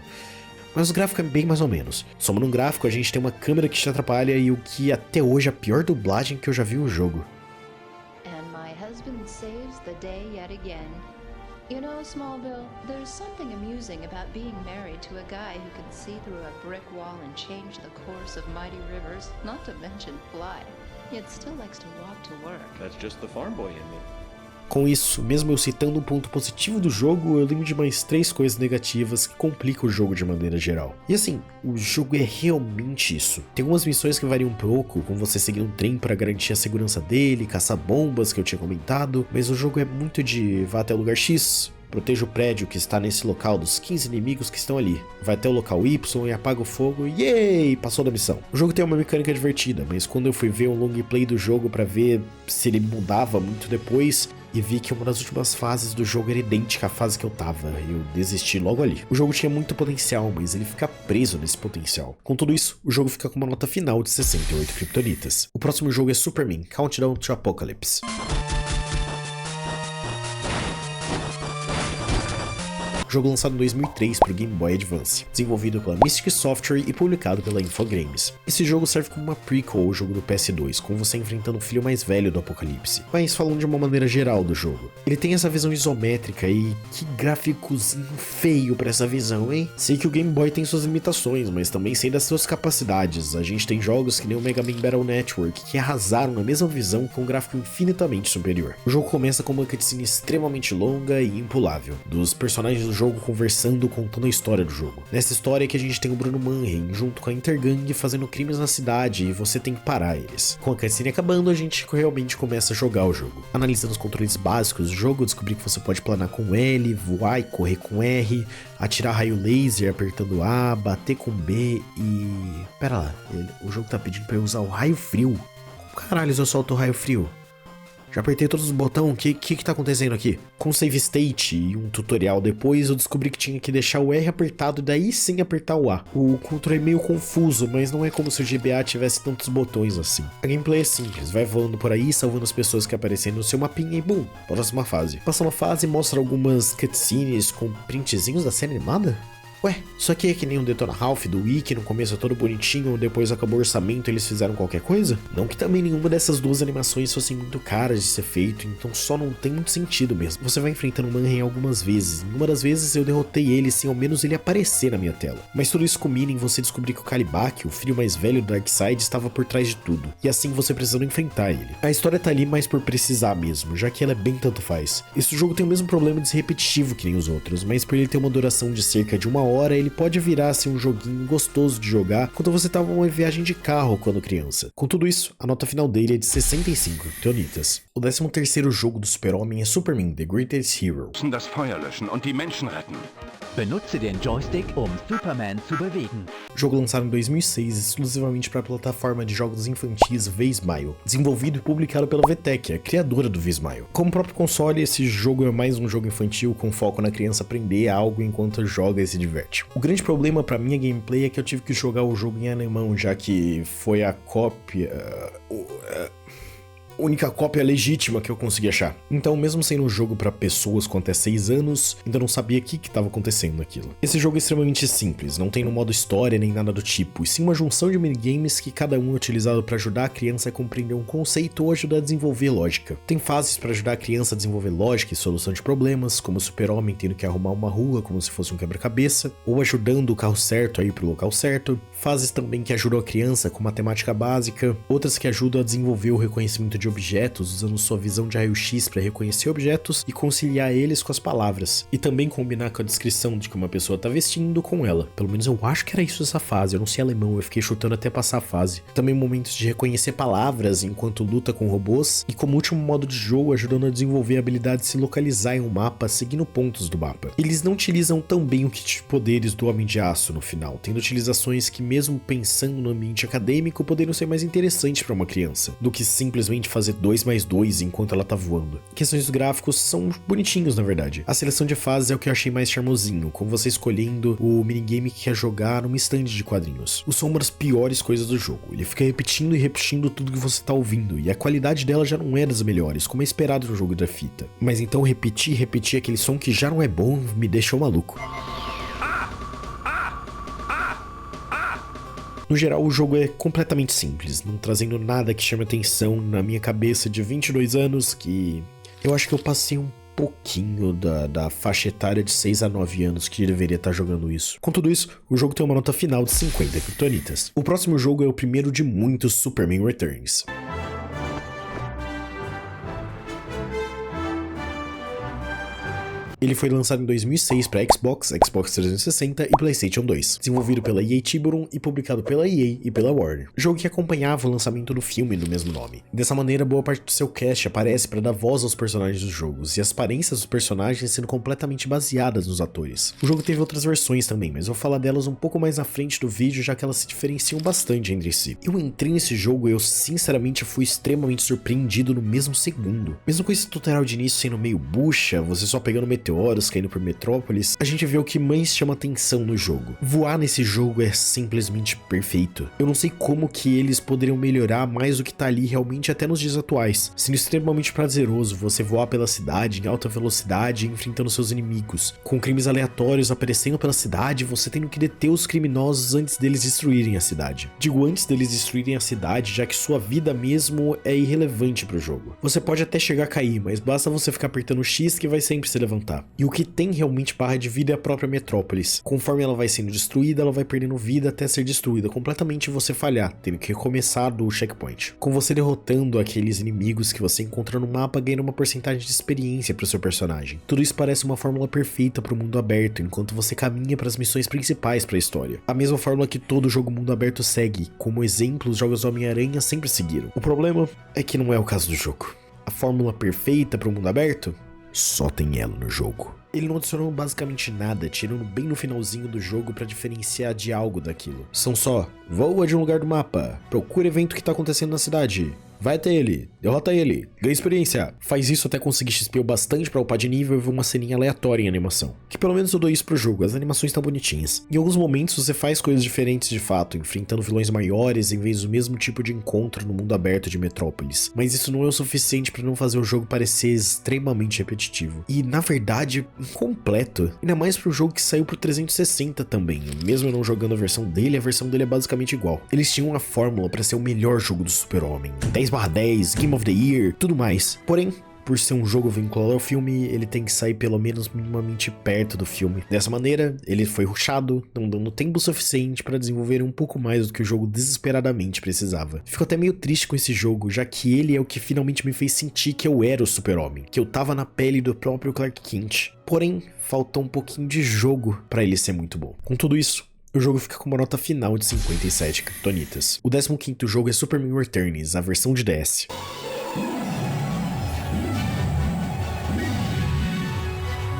Mas o gráfico é bem mais ou menos. Somando um gráfico, a gente tem uma câmera que te atrapalha e o que até hoje é a pior dublagem que eu já vi no jogo. And my husband saves the day yet again. You know, Smallville, there's something amusing about being married to a guy who can see through a brick wall and change the course of mighty rivers, not to mention fly, yet still likes to walk to work. That's just the farm boy in me. Com isso, mesmo eu citando um ponto positivo do jogo, eu lembro de mais 3 coisas negativas que complicam o jogo de maneira geral. E assim, o jogo é realmente isso. Tem algumas missões que variam um pouco, como você seguir um trem para garantir a segurança dele, caçar bombas que eu tinha comentado, mas o jogo é muito de vá até o lugar X, proteja o prédio que está nesse local dos 15 inimigos que estão ali. Vai até o local Y e apaga o fogo e yay, passou da missão. O jogo tem uma mecânica divertida, mas quando eu fui ver um long play do jogo para ver se ele mudava muito depois, e vi que uma das últimas fases do jogo era idêntica à fase que eu tava, e eu desisti logo ali. O jogo tinha muito potencial, mas ele fica preso nesse potencial. Com tudo isso, o jogo fica com uma nota final de 68 kryptonitas. O próximo jogo é Superman, Countdown to Apocalypse. Jogo lançado em 2003 para o Game Boy Advance, desenvolvido pela Mystic Software e publicado pela Infogrames. Esse jogo serve como uma prequel ao jogo do PS2, com você enfrentando o filho mais velho do Apocalipse. Mas falando de uma maneira geral do jogo, ele tem essa visão isométrica e que gráficozinho feio para essa visão, hein? Sei que o Game Boy tem suas limitações, mas também sei das suas capacidades. A gente tem jogos que nem o Mega Man Battle Network, que arrasaram na mesma visão com um gráfico infinitamente superior. O jogo começa com uma cutscene extremamente longa e impulável, dos personagens do jogo conversando, contando a história do jogo. Nessa história que a gente tem o Bruno Mannheim junto com a Intergang fazendo crimes na cidade e você tem que parar eles. Com a cutscene acabando, a gente realmente começa a jogar o jogo. Analisando os controles básicos do jogo, eu descobri que você pode planar com L, voar e correr com R, atirar raio laser apertando A, bater com B e... Pera lá, o jogo tá pedindo pra eu usar o raio frio. Como caralho eu solto o raio frio? Já apertei todos os botões, o que tá acontecendo aqui? Com save state e um tutorial depois, eu descobri que tinha que deixar o R apertado e daí sim apertar o A. O controle é meio confuso, mas não é como se o GBA tivesse tantos botões assim. A gameplay é simples, vai voando por aí, salvando as pessoas que aparecem no seu mapinha e bum, próxima fase. Próxima fase mostra algumas cutscenes com printzinhos da série animada? Ué, isso aqui é que nem um Detona Ralph do Wii, que no começo é todo bonitinho, depois acabou o orçamento e eles fizeram qualquer coisa? Não que também nenhuma dessas duas animações fossem muito caras de ser feito, então só não tem muito sentido mesmo. Você vai enfrentando o Manhen algumas vezes, em uma das vezes eu derrotei ele sem ao menos ele aparecer na minha tela. Mas tudo isso culmina em você descobrir que o Kalibak, o filho mais velho do Darkseid, estava por trás de tudo, e assim você precisando enfrentar ele. A história tá ali mais por precisar mesmo, já que ela é bem tanto faz. Esse jogo tem o mesmo problema de ser repetitivo que nem os outros, mas por ele ter uma duração de cerca de 1 hora, ele pode virar assim um joguinho gostoso de jogar quando você tava numa viagem de carro quando criança. Com tudo isso, a nota final dele é de 65 Teonitas. O 13º jogo do Super-Homem é Superman, The Greatest Hero. Das Feuer löschen und die Menschen retten. Benutze den Joystick, Superman zu bewegen. Jogo lançado em 2006 exclusivamente para a plataforma de jogos infantis V-Smile, desenvolvido e publicado pela VTech, a criadora do V-Smile. Como próprio console, esse jogo é mais um jogo infantil com foco na criança aprender algo enquanto joga e se diverte. O grande problema para minha gameplay é que eu tive que jogar o jogo em alemão, já que foi a cópia... única cópia legítima que eu consegui achar. Então, mesmo sendo um jogo para pessoas com até 6 anos, ainda não sabia o que estava acontecendo naquilo. Esse jogo é extremamente simples, não tem no modo história nem nada do tipo, e sim uma junção de minigames que cada um é utilizado para ajudar a criança a compreender um conceito ou ajudar a desenvolver lógica. Tem fases para ajudar a criança a desenvolver lógica e solução de problemas, como o Super-Homem tendo que arrumar uma rua como se fosse um quebra-cabeça, ou ajudando o carro certo a ir pro local certo. Fases também que ajudam a criança com matemática básica, outras que ajudam a desenvolver o reconhecimento de objetos usando sua visão de raio-x para reconhecer objetos e conciliar eles com as palavras, e também combinar com a descrição de que uma pessoa tá vestindo com ela. Pelo menos eu acho que era isso essa fase, eu não sei alemão, eu fiquei chutando até passar a fase. Também momentos de reconhecer palavras enquanto luta com robôs, e como último modo de jogo ajudando a desenvolver a habilidade de se localizar em um mapa seguindo pontos do mapa. Eles não utilizam tão bem o kit de poderes do Homem de Aço no final, tendo utilizações que mesmo pensando no ambiente acadêmico poderiam ser mais interessantes para uma criança, do que simplesmente fazer 2+2 enquanto ela tá voando. Questões dos gráficos são bonitinhos na verdade. A seleção de fases é o que eu achei mais charmosinho, como você escolhendo o minigame que quer jogar numa estande de quadrinhos. O som é uma das piores coisas do jogo, ele fica repetindo e repetindo tudo que você tá ouvindo, e a qualidade dela já não é das melhores, como é esperado no jogo da fita. Mas então repetir aquele som que já não é bom me deixou maluco. No geral, o jogo é completamente simples, não trazendo nada que chame atenção na minha cabeça de 22 anos, que eu acho que eu passei um pouquinho da faixa etária de 6 a 9 anos que deveria estar jogando isso. Com tudo isso, o jogo tem uma nota final de 50 kryptonitas. O próximo jogo é o primeiro de muitos Superman Returns. Ele foi lançado em 2006 para Xbox, Xbox 360 e PlayStation 2, desenvolvido pela EA Tiburon e publicado pela EA e pela Warner. Jogo que acompanhava o lançamento do filme do mesmo nome. Dessa maneira, boa parte do seu cast aparece para dar voz aos personagens dos jogos, e as aparências dos personagens sendo completamente baseadas nos atores. O jogo teve outras versões também, mas eu vou falar delas um pouco mais à frente do vídeo, já que elas se diferenciam bastante entre si. Eu entrei nesse jogo e eu sinceramente fui extremamente surpreendido no mesmo segundo. Mesmo com esse tutorial de início sendo meio bucha, você só pegando meteoros caindo por Metrópolis, a gente vê o que mais chama atenção no jogo. Voar nesse jogo é simplesmente perfeito. Eu não sei como que eles poderiam melhorar mais do que tá ali realmente até nos dias atuais, sendo extremamente prazeroso você voar pela cidade em alta velocidade enfrentando seus inimigos, com crimes aleatórios aparecendo pela cidade, você tendo que deter os criminosos antes deles destruírem a cidade. Digo antes deles destruírem a cidade, já que sua vida mesmo é irrelevante pro jogo. Você pode até chegar a cair, mas basta você ficar apertando o X que vai sempre se levantar. E o que tem realmente barra de vida é a própria Metrópolis. Conforme ela vai sendo destruída, ela vai perdendo vida até ser destruída completamente e você falhar, tendo que recomeçar do checkpoint. Com você derrotando aqueles inimigos que você encontra no mapa, ganhando uma porcentagem de experiência para o seu personagem. Tudo isso parece uma fórmula perfeita para o mundo aberto, enquanto você caminha para as missões principais para a história. A mesma fórmula que todo jogo mundo aberto segue, como exemplo os jogos do Homem-Aranha sempre seguiram. O problema é que não é o caso do jogo. A fórmula perfeita para o mundo aberto? Só tem ela no jogo. Ele não adicionou basicamente nada, tirando bem no finalzinho do jogo pra diferenciar de algo daquilo. São só, voa de um lugar do mapa, procura evento que tá acontecendo na cidade, vai até ele, derrota ele, ganha experiência. Faz isso até conseguir XP o bastante pra upar de nível e ver uma ceninha aleatória em animação. Que pelo menos eu dou isso pro jogo, as animações estão bonitinhas. Em alguns momentos você faz coisas diferentes de fato, enfrentando vilões maiores em vez do mesmo tipo de encontro no mundo aberto de Metrópolis. Mas isso não é o suficiente pra não fazer o jogo parecer extremamente repetitivo. E na verdade, incompleto. Ainda mais pro jogo que saiu pro 360 também. Mesmo eu não jogando a versão dele é basicamente igual. Eles tinham uma fórmula pra ser o melhor jogo do Super-Homem. 10/10, Game of the Year, tudo mais. Porém, por ser um jogo vinculado ao filme, ele tem que sair pelo menos minimamente perto do filme. Dessa maneira, ele foi rushado, não dando tempo suficiente para desenvolver um pouco mais do que o jogo desesperadamente precisava. Fico até meio triste com esse jogo, já que ele é o que finalmente me fez sentir que eu era o Super-Homem, que eu tava na pele do próprio Clark Kent. Porém, faltou um pouquinho de jogo para ele ser muito bom. Com tudo isso, o jogo fica com uma nota final de 57 kryptonitas. O 15º jogo é Superman Returns, a versão de DS.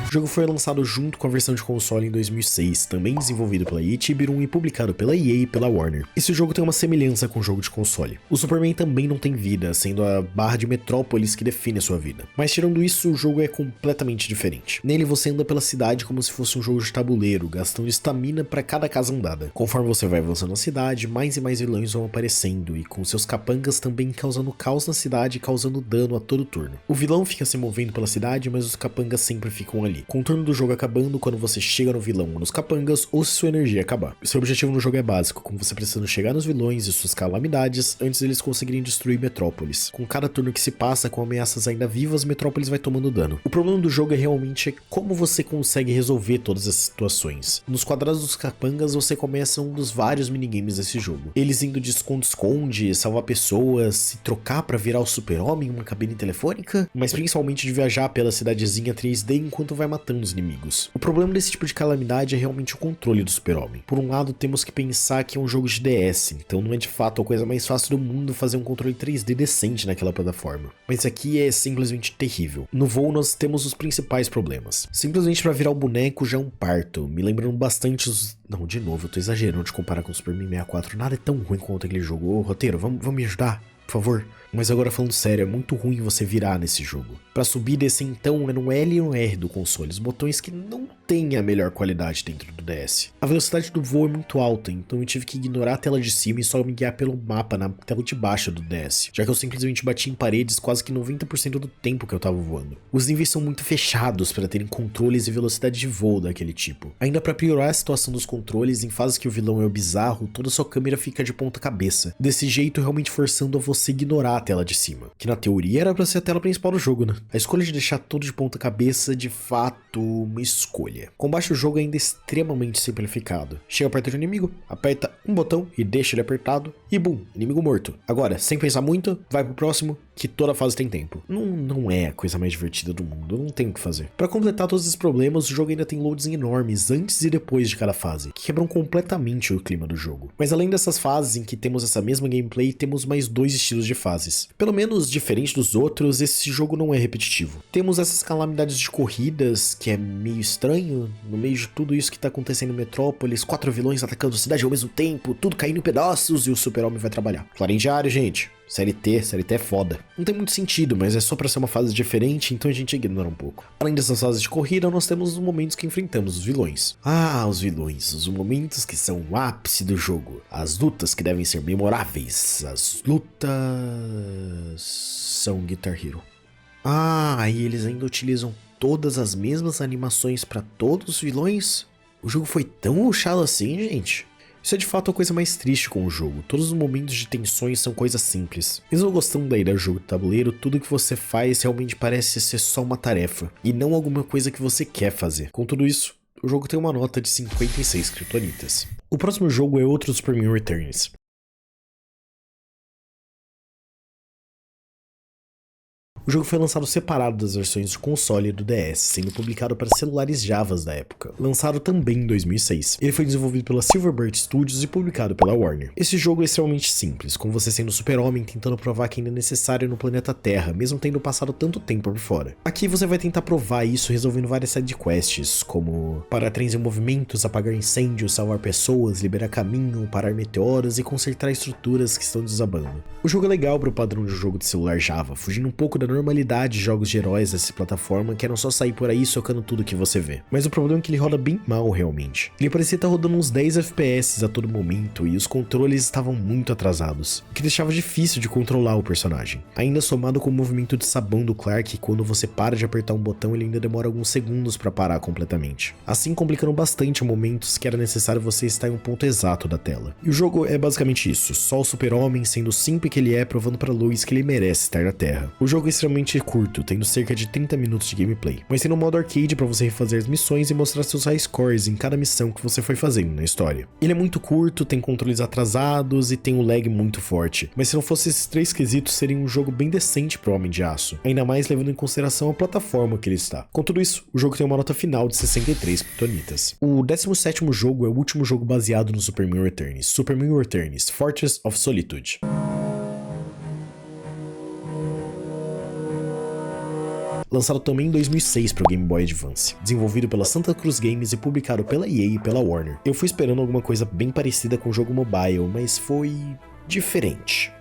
O jogo foi lançado junto com a versão de console em 2006, também desenvolvido pela Itibirum e publicado pela EA e pela Warner. Esse jogo tem uma semelhança com o jogo de console. O Superman também não tem vida, sendo a barra de Metrópolis que define a sua vida. Mas tirando isso, o jogo é completamente diferente. Nele você anda pela cidade como se fosse um jogo de tabuleiro, gastando estamina para cada casa andada. Conforme você vai avançando na cidade, mais e mais vilões vão aparecendo, e com seus capangas também causando caos na cidade e causando dano a todo turno. O vilão fica se movendo pela cidade, mas os capangas sempre ficam ali, com o turno do jogo acabando quando você chega no vilão ou nos capangas, ou se sua energia acabar. Seu objetivo no jogo é básico, como você precisando chegar nos vilões e suas calamidades antes deles conseguirem destruir Metrópolis. Com cada turno que se passa com ameaças ainda vivas, Metrópolis vai tomando dano. O problema do jogo é realmente como você consegue resolver todas essas situações. Nos quadrados dos capangas você começa um dos vários minigames desse jogo. Eles indo de esconde-esconde, salvar pessoas, se trocar pra virar o Super-Homem em uma cabine telefônica, mas principalmente de viajar pela cidadezinha 3D enquanto vai matando os inimigos. O problema desse tipo de calamidade é realmente o controle do Super-Homem. Por um lado, temos que pensar que é um jogo de DS, então não é de fato a coisa mais fácil do mundo fazer um controle 3D decente naquela plataforma. Mas aqui é simplesmente terrível. No voo nós temos os principais problemas. Simplesmente para virar o boneco já é um parto, me lembrando bastante os... Não, de novo, eu tô exagerando de comparar com o Superman 64, nada é tão ruim quanto aquele jogo. Ô, roteiro, vamos me ajudar, por favor. Mas agora falando sério, é muito ruim você virar nesse jogo. Pra subir e descer então é no L e no R do console, os botões que não têm a melhor qualidade dentro do DS. A velocidade do voo é muito alta, então eu tive que ignorar a tela de cima e só me guiar pelo mapa na tela de baixo do DS, já que eu simplesmente bati em paredes quase que 90% do tempo que eu tava voando. Os níveis são muito fechados para terem controles e velocidade de voo daquele tipo. Ainda para piorar a situação dos controles, em fases que o vilão é o bizarro, toda a sua câmera fica de ponta cabeça, desse jeito realmente forçando a você ignorar a tela de cima, que na teoria era para ser a tela principal do jogo, né? A escolha de deixar tudo de ponta cabeça é de fato uma escolha. O combate do jogo é ainda extremamente simplificado. Chega perto do inimigo, aperta um botão e deixa ele apertado e bum, inimigo morto. Agora, sem pensar muito, vai pro próximo, que toda fase tem tempo. Não é a coisa mais divertida do mundo, não tem o que fazer. Para completar todos esses problemas, o jogo ainda tem loads enormes antes e depois de cada fase, que quebram completamente o clima do jogo. Mas além dessas fases em que temos essa mesma gameplay, temos mais dois estilos de fases. Pelo menos diferente dos outros, esse jogo não é repetitivo. Temos essas calamidades de corridas, que é meio estranho, no meio de tudo isso que tá acontecendo em Metrópolis, 4 vilões atacando a cidade ao mesmo tempo, tudo caindo em pedaços e o Super-Homem vai trabalhar. Clarim diário, gente. CLT é foda. Não tem muito sentido, mas é só pra ser uma fase diferente, então a gente ignora um pouco. Além dessas fases de corrida, nós temos os momentos que enfrentamos os vilões. Ah, os vilões, os momentos que são o ápice do jogo. As lutas que devem ser memoráveis. As lutas... são Guitar Hero. Ah, e eles ainda utilizam todas as mesmas animações pra todos os vilões? O jogo foi tão rushado assim, gente? Isso é de fato a coisa mais triste com o jogo, todos os momentos de tensões são coisas simples. Mesmo gostando da ideia do jogo de tabuleiro, tudo que você faz realmente parece ser só uma tarefa, e não alguma coisa que você quer fazer. Com tudo isso, o jogo tem uma nota de 56 kryptonitas. O próximo jogo é outro Superman Returns. O jogo foi lançado separado das versões de console e do DS, sendo publicado para celulares Javas da época. Lançado também em 2006. Ele foi desenvolvido pela Silverbird Studios e publicado pela Warner. Esse jogo é extremamente simples, com você sendo super-homem tentando provar que ainda é necessário no planeta Terra, mesmo tendo passado tanto tempo por fora. Aqui você vai tentar provar isso resolvendo várias sidequests, como parar trens em movimentos, apagar incêndios, salvar pessoas, liberar caminho, parar meteoros e consertar estruturas que estão desabando. O jogo é legal para o padrão de jogo de celular Java, fugindo um pouco da normalidade de jogos de heróis dessa plataforma que eram só sair por aí socando tudo que você vê. Mas o problema é que ele roda bem mal realmente. Ele parecia estar rodando uns 10 FPS a todo momento e os controles estavam muito atrasados, o que deixava difícil de controlar o personagem. Ainda somado com o movimento de sabão do Clark, quando você para de apertar um botão ele ainda demora alguns segundos para parar completamente. Assim complicando bastante momentos que era necessário você estar em um ponto exato da tela. E o jogo é basicamente isso, só o super-homem sendo o simp que ele é provando para Lois que ele merece estar na Terra. O jogo é extremamente curto, tendo cerca de 30 minutos de gameplay, mas tem um modo arcade para você refazer as missões e mostrar seus high scores em cada missão que você foi fazendo na história. Ele é muito curto, tem controles atrasados e tem um lag muito forte, mas se não fosse esses três quesitos seria um jogo bem decente pro Homem de Aço, ainda mais levando em consideração a plataforma que ele está. Com tudo isso, o jogo tem uma nota final de 63 kryptonitas. O 17º jogo é o último jogo baseado no Super Mario Returns, Super Mario Returns Fortress of Solitude. Lançado também em 2006 para o Game Boy Advance, desenvolvido pela Santa Cruz Games e publicado pela EA e pela Warner. Eu fui esperando alguma coisa bem parecida com o jogo mobile, mas foi diferente.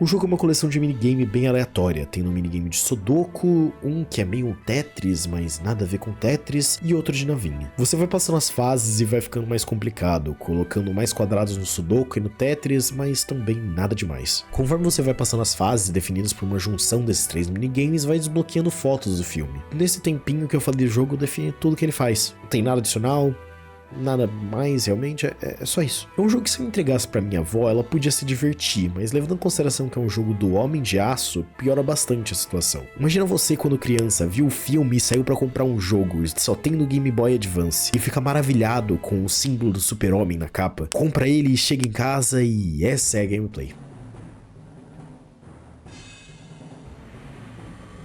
O jogo é uma coleção de minigame bem aleatória, tendo um minigame de Sudoku, um que é meio um Tetris, mas nada a ver com Tetris, e outro de navinha. Você vai passando as fases e vai ficando mais complicado, colocando mais quadrados no Sudoku e no Tetris, mas também nada demais. Conforme você vai passando as fases definidas por uma junção desses três minigames, vai desbloqueando fotos do filme. Nesse tempinho que eu falei do jogo, eu defini tudo que ele faz. Não tem nada adicional, nada mais, realmente, é só isso. É um jogo que se eu entregasse pra minha avó, ela podia se divertir, mas levando em consideração que é um jogo do Homem de Aço, piora bastante a situação. Imagina você quando criança, viu o filme e saiu pra comprar um jogo, só tem no Game Boy Advance, e fica maravilhado com o símbolo do Super-Homem na capa, compra ele, chega em casa e essa é a gameplay.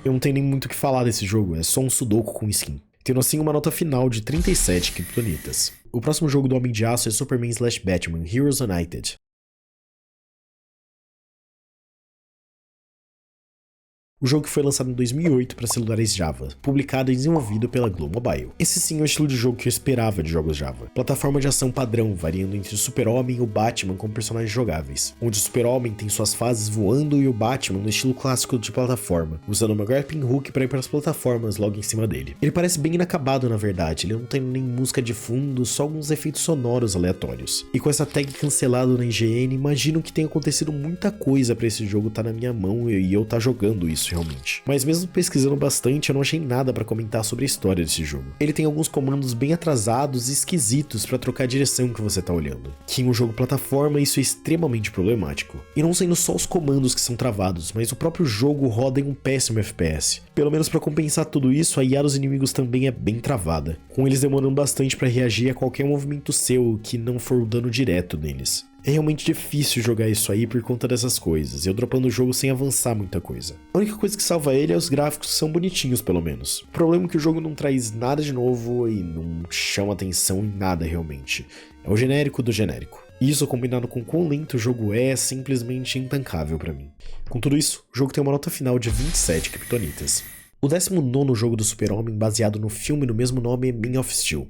Eu não tenho nem muito o que falar desse jogo, é só um Sudoku com skin. Tendo assim uma nota final de 37 kryptonitas. O próximo jogo do Homem de Aço é Superman / Batman Heroes United. O jogo que foi lançado em 2008 para celulares Java, publicado e desenvolvido pela Glo Mobile. Esse sim é o estilo de jogo que eu esperava de jogos Java. Plataforma de ação padrão, variando entre o Super-Homem e o Batman como personagens jogáveis, onde o Super-Homem tem suas fases voando e o Batman no estilo clássico de plataforma, usando uma grappling hook para ir para as plataformas logo em cima dele. Ele parece bem inacabado na verdade, ele não tem nem música de fundo, só alguns efeitos sonoros aleatórios. E com essa tag cancelada na IGN, imagino que tenha acontecido muita coisa para esse jogo estar na minha mão e eu estar jogando isso realmente. Mas mesmo pesquisando bastante, eu não achei nada para comentar sobre a história desse jogo. Ele tem alguns comandos bem atrasados e esquisitos para trocar a direção que você tá olhando, que em um jogo plataforma isso é extremamente problemático. E não sendo só os comandos que são travados, mas o próprio jogo roda em um péssimo FPS. Pelo menos para compensar tudo isso, a IA dos inimigos também é bem travada, com eles demorando bastante para reagir a qualquer movimento seu que não for o dano direto neles. É realmente difícil jogar isso aí por conta dessas coisas, eu dropando o jogo sem avançar muita coisa. A única coisa que salva ele é os gráficos que são bonitinhos pelo menos. O problema é que o jogo não traz nada de novo e não chama atenção em nada realmente. É o genérico do genérico. E isso combinado com quão lento o jogo é simplesmente intancável pra mim. Com tudo isso, o jogo tem uma nota final de 27 kryptonitas. O 19º jogo do Super-Homem baseado no filme do mesmo nome é Man of Steel.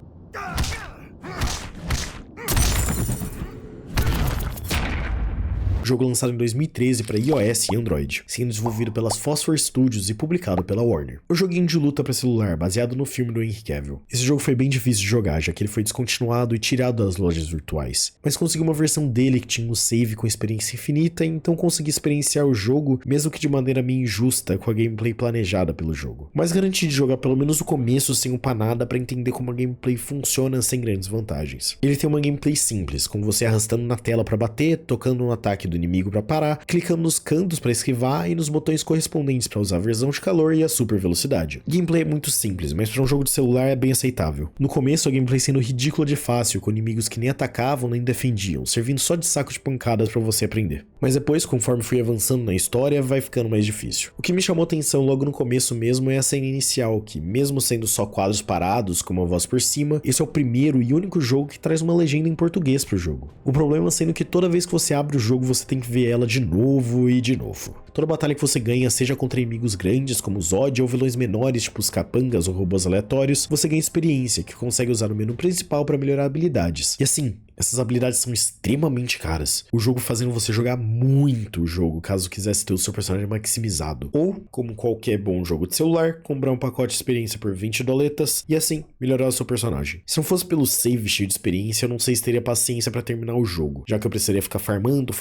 Jogo lançado em 2013 para iOS e Android, sendo desenvolvido pelas Phosphor Studios e publicado pela Warner. O joguinho de luta para celular, baseado no filme do Henry Cavill. Esse jogo foi bem difícil de jogar, já que ele foi descontinuado e tirado das lojas virtuais, mas consegui uma versão dele que tinha um save com experiência infinita, então consegui experienciar o jogo, mesmo que de maneira meio injusta, com a gameplay planejada pelo jogo. Mas garanti de jogar pelo menos o começo sem upar nada para entender como a gameplay funciona sem grandes vantagens. Ele tem uma gameplay simples, com você arrastando na tela para bater, tocando no ataque do inimigo para parar, clicando nos cantos para esquivar e nos botões correspondentes para usar a versão de calor e a super velocidade. O gameplay é muito simples, mas para um jogo de celular é bem aceitável. No começo, a gameplay sendo ridícula de fácil, com inimigos que nem atacavam nem defendiam, servindo só de saco de pancadas para você aprender. Mas depois, conforme fui avançando na história, vai ficando mais difícil. O que me chamou atenção logo no começo mesmo é a cena inicial, que mesmo sendo só quadros parados com uma voz por cima, esse é o primeiro e único jogo que traz uma legenda em português pro jogo. O problema sendo que toda vez que você abre o jogo você tem que ver ela de novo e de novo. Toda batalha que você ganha, seja contra inimigos grandes como Zod ou vilões menores tipo os capangas ou robôs aleatórios, você ganha experiência que consegue usar no menu principal para melhorar habilidades. E assim, essas habilidades são extremamente caras, o jogo fazendo você jogar muito o jogo caso quisesse ter o seu personagem maximizado. Ou, como qualquer bom jogo de celular, comprar um pacote de experiência por 20 doletas e assim, melhorar o seu personagem. Se não fosse pelo save cheio de experiência, eu não sei se teria paciência para terminar o jogo, já que eu precisaria ficar farmando,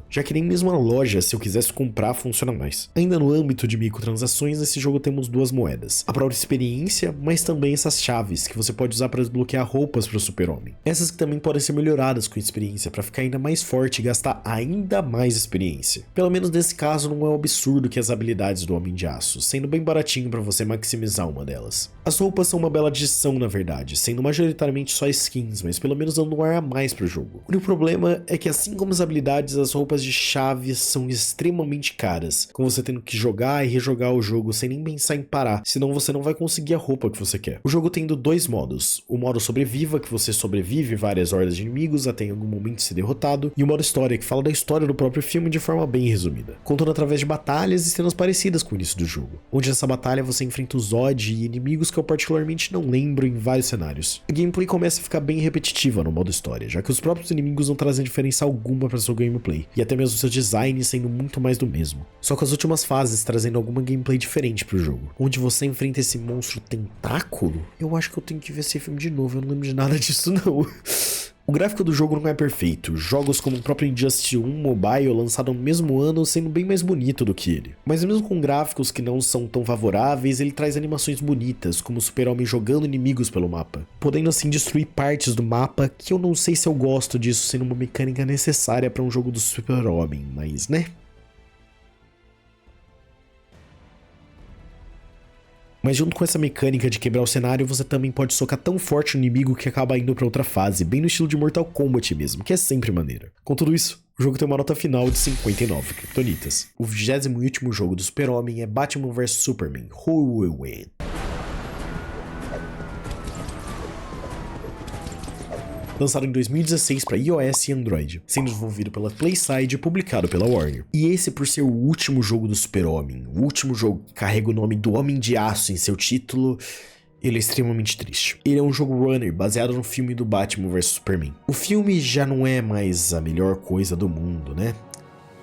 já que nem mesmo a loja, se eu quisesse comprar, funciona mais. Ainda no âmbito de microtransações, nesse jogo temos duas moedas, a própria experiência, mas também essas chaves que você pode usar para desbloquear roupas para o Super-Homem. Essas que também podem ser melhoradas com experiência para ficar ainda mais forte e gastar ainda mais experiência. Pelo menos nesse caso não é um absurdo que as habilidades do Homem de Aço, sendo bem baratinho para você maximizar uma delas. As roupas são uma bela adição na verdade, sendo majoritariamente só skins, mas pelo menos dando um ar a mais pro jogo. O único problema é que assim como as habilidades, as roupas de chaves são extremamente caras, com você tendo que jogar e rejogar o jogo sem nem pensar em parar, senão você não vai conseguir a roupa que você quer. O jogo tendo dois modos, o modo sobreviva, que você sobrevive várias hordas de inimigos até em algum momento ser derrotado, e o modo história, que fala da história do próprio filme de forma bem resumida, contando através de batalhas e cenas parecidas com o início do jogo, onde nessa batalha você enfrenta o Zod e inimigos que eu particularmente não lembro em vários cenários. A gameplay começa a ficar bem repetitiva no modo história, já que os próprios inimigos não trazem diferença alguma para seu gameplay, e até mesmo seu design sendo muito mais do mesmo. Só com as últimas fases trazendo alguma gameplay diferente pro jogo, onde você enfrenta esse monstro tentáculo. Eu acho que eu tenho que ver esse filme de novo, eu não lembro de nada disso não. O gráfico do jogo não é perfeito, jogos como o próprio Injustice 1 Mobile lançado no mesmo ano sendo bem mais bonito do que ele. Mas mesmo com gráficos que não são tão favoráveis, ele traz animações bonitas, como o Super-Homem jogando inimigos pelo mapa, podendo assim destruir partes do mapa, que eu não sei se eu gosto disso sendo uma mecânica necessária para um jogo do Super-Homem, mas né? Mas junto com essa mecânica de quebrar o cenário, você também pode socar tão forte o inimigo que acaba indo pra outra fase, bem no estilo de Mortal Kombat mesmo, que é sempre maneiro. Com tudo isso, o jogo tem uma nota final de 59 kryptonitas. O 28º jogo do Super-Homem é Batman vs Superman, Who Will Win? Lançado em 2016 para iOS e Android, sendo desenvolvido pela PlaySide e publicado pela Warner. E esse por ser o último jogo do Super-Homem, o último jogo que carrega o nome do Homem de Aço em seu título, ele é extremamente triste. Ele é um jogo runner baseado no filme do Batman vs Superman. O filme já não é mais a melhor coisa do mundo, né?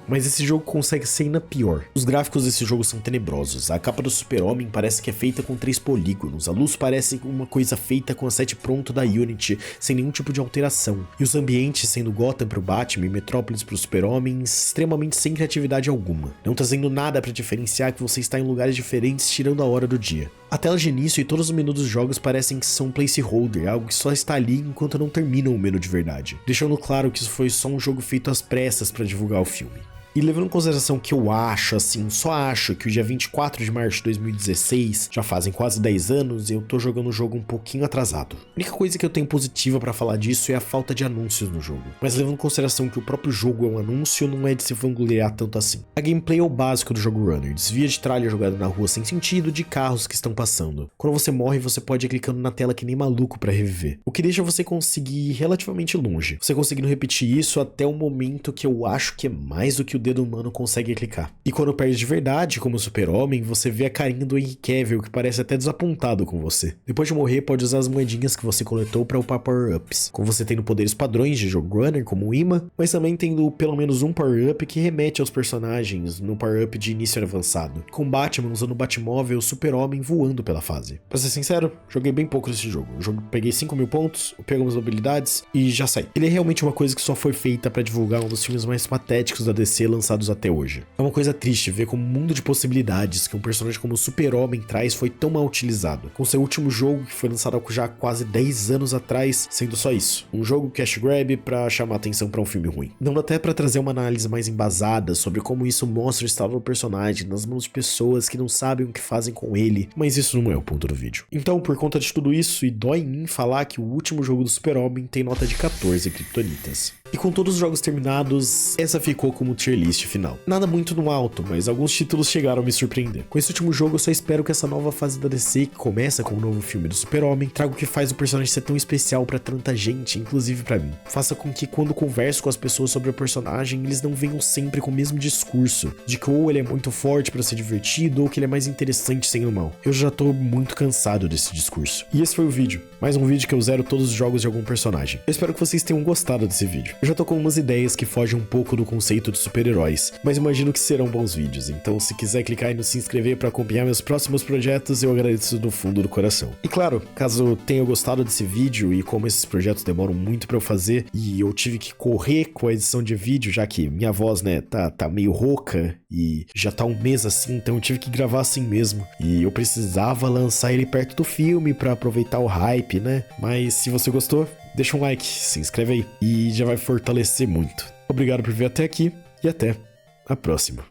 Mas esse jogo consegue ser ainda pior. Os gráficos desse jogo são tenebrosos, a capa do Super-Homem parece que é feita com 3 polígonos, a luz parece uma coisa feita com asset pronto da Unity, sem nenhum tipo de alteração, e os ambientes sendo Gotham pro Batman e Metrópolis pro Super-Homem extremamente sem criatividade alguma, não trazendo nada para diferenciar que você está em lugares diferentes tirando a hora do dia. A tela de início e todos os menus dos jogos parecem que são placeholder, algo que só está ali enquanto não terminam o menu de verdade, deixando claro que isso foi só um jogo feito às pressas para divulgar o filme. E levando em consideração que eu acho, assim, só acho que o dia 24 de março de 2016, já fazem quase 10 anos, eu tô jogando o jogo um pouquinho atrasado. A única coisa que eu tenho positiva pra falar disso é a falta de anúncios no jogo. Mas levando em consideração que o próprio jogo é um anúncio, não é de se vangloriar tanto assim. A gameplay é o básico do jogo runner, desvia de tralha jogada na rua sem sentido, de carros que estão passando. Quando você morre, você pode ir clicando na tela que nem maluco pra reviver, o que deixa você conseguir ir relativamente longe. Você conseguindo repetir isso até o momento que eu acho que é mais do que o dedo humano consegue clicar. E quando perde de verdade, como o Super-Homem, você vê a carinha do Henry Cavill, que parece até desapontado com você. Depois de morrer, pode usar as moedinhas que você coletou para upar power-ups, com você tendo poderes padrões de jogo runner, como o imã, mas também tendo pelo menos um power-up que remete aos personagens no power-up de início avançado, com Batman usando o Batmóvel e o Super-Homem voando pela fase. Pra ser sincero, joguei bem pouco nesse jogo. Peguei 5.000 pontos, peguei algumas habilidades e já saí. Ele é realmente uma coisa que só foi feita para divulgar um dos filmes mais patéticos da DC lançados até hoje. É uma coisa triste ver como o mundo de possibilidades que um personagem como o Super-Homem traz foi tão mal utilizado, com seu último jogo que foi lançado há já quase 10 anos atrás, sendo só isso, um jogo cash grab pra chamar atenção pra um filme ruim. Não dá até pra trazer uma análise mais embasada sobre como isso mostra o estado do personagem nas mãos de pessoas que não sabem o que fazem com ele, mas isso não é o ponto do vídeo. Então, por conta de tudo isso, e dói em mim falar que o último jogo do Super-Homem tem nota de 14 kryptonitas. E com todos os jogos terminados, essa ficou como tier list final. Nada muito no alto, mas alguns títulos chegaram a me surpreender. Com esse último jogo, eu só espero que essa nova fase da DC, que começa com o novo filme do Super-Homem, traga o que faz o personagem ser tão especial pra tanta gente, inclusive pra mim. Faça com que quando converso com as pessoas sobre o personagem, eles não venham sempre com o mesmo discurso, de que ou ele é muito forte pra ser divertido, ou que ele é mais interessante sendo mal. Eu já tô muito cansado desse discurso. E esse foi o vídeo. Mais um vídeo que eu zero todos os jogos de algum personagem. Eu espero que vocês tenham gostado desse vídeo. Eu já tô com umas ideias que fogem um pouco do conceito de super-heróis, mas imagino que serão bons vídeos, então se quiser clicar aí no se inscrever para acompanhar meus próximos projetos, eu agradeço do fundo do coração. E claro, caso tenha gostado desse vídeo e como esses projetos demoram muito para eu fazer e eu tive que correr com a edição de vídeo, já que minha voz, né, tá meio rouca e já tá um mês assim, então eu tive que gravar assim mesmo. E eu precisava lançar ele perto do filme para aproveitar o hype, né? Mas se você gostou, deixa um like, se inscreve aí e já vai fortalecer muito. Obrigado por ver até aqui e até a próxima.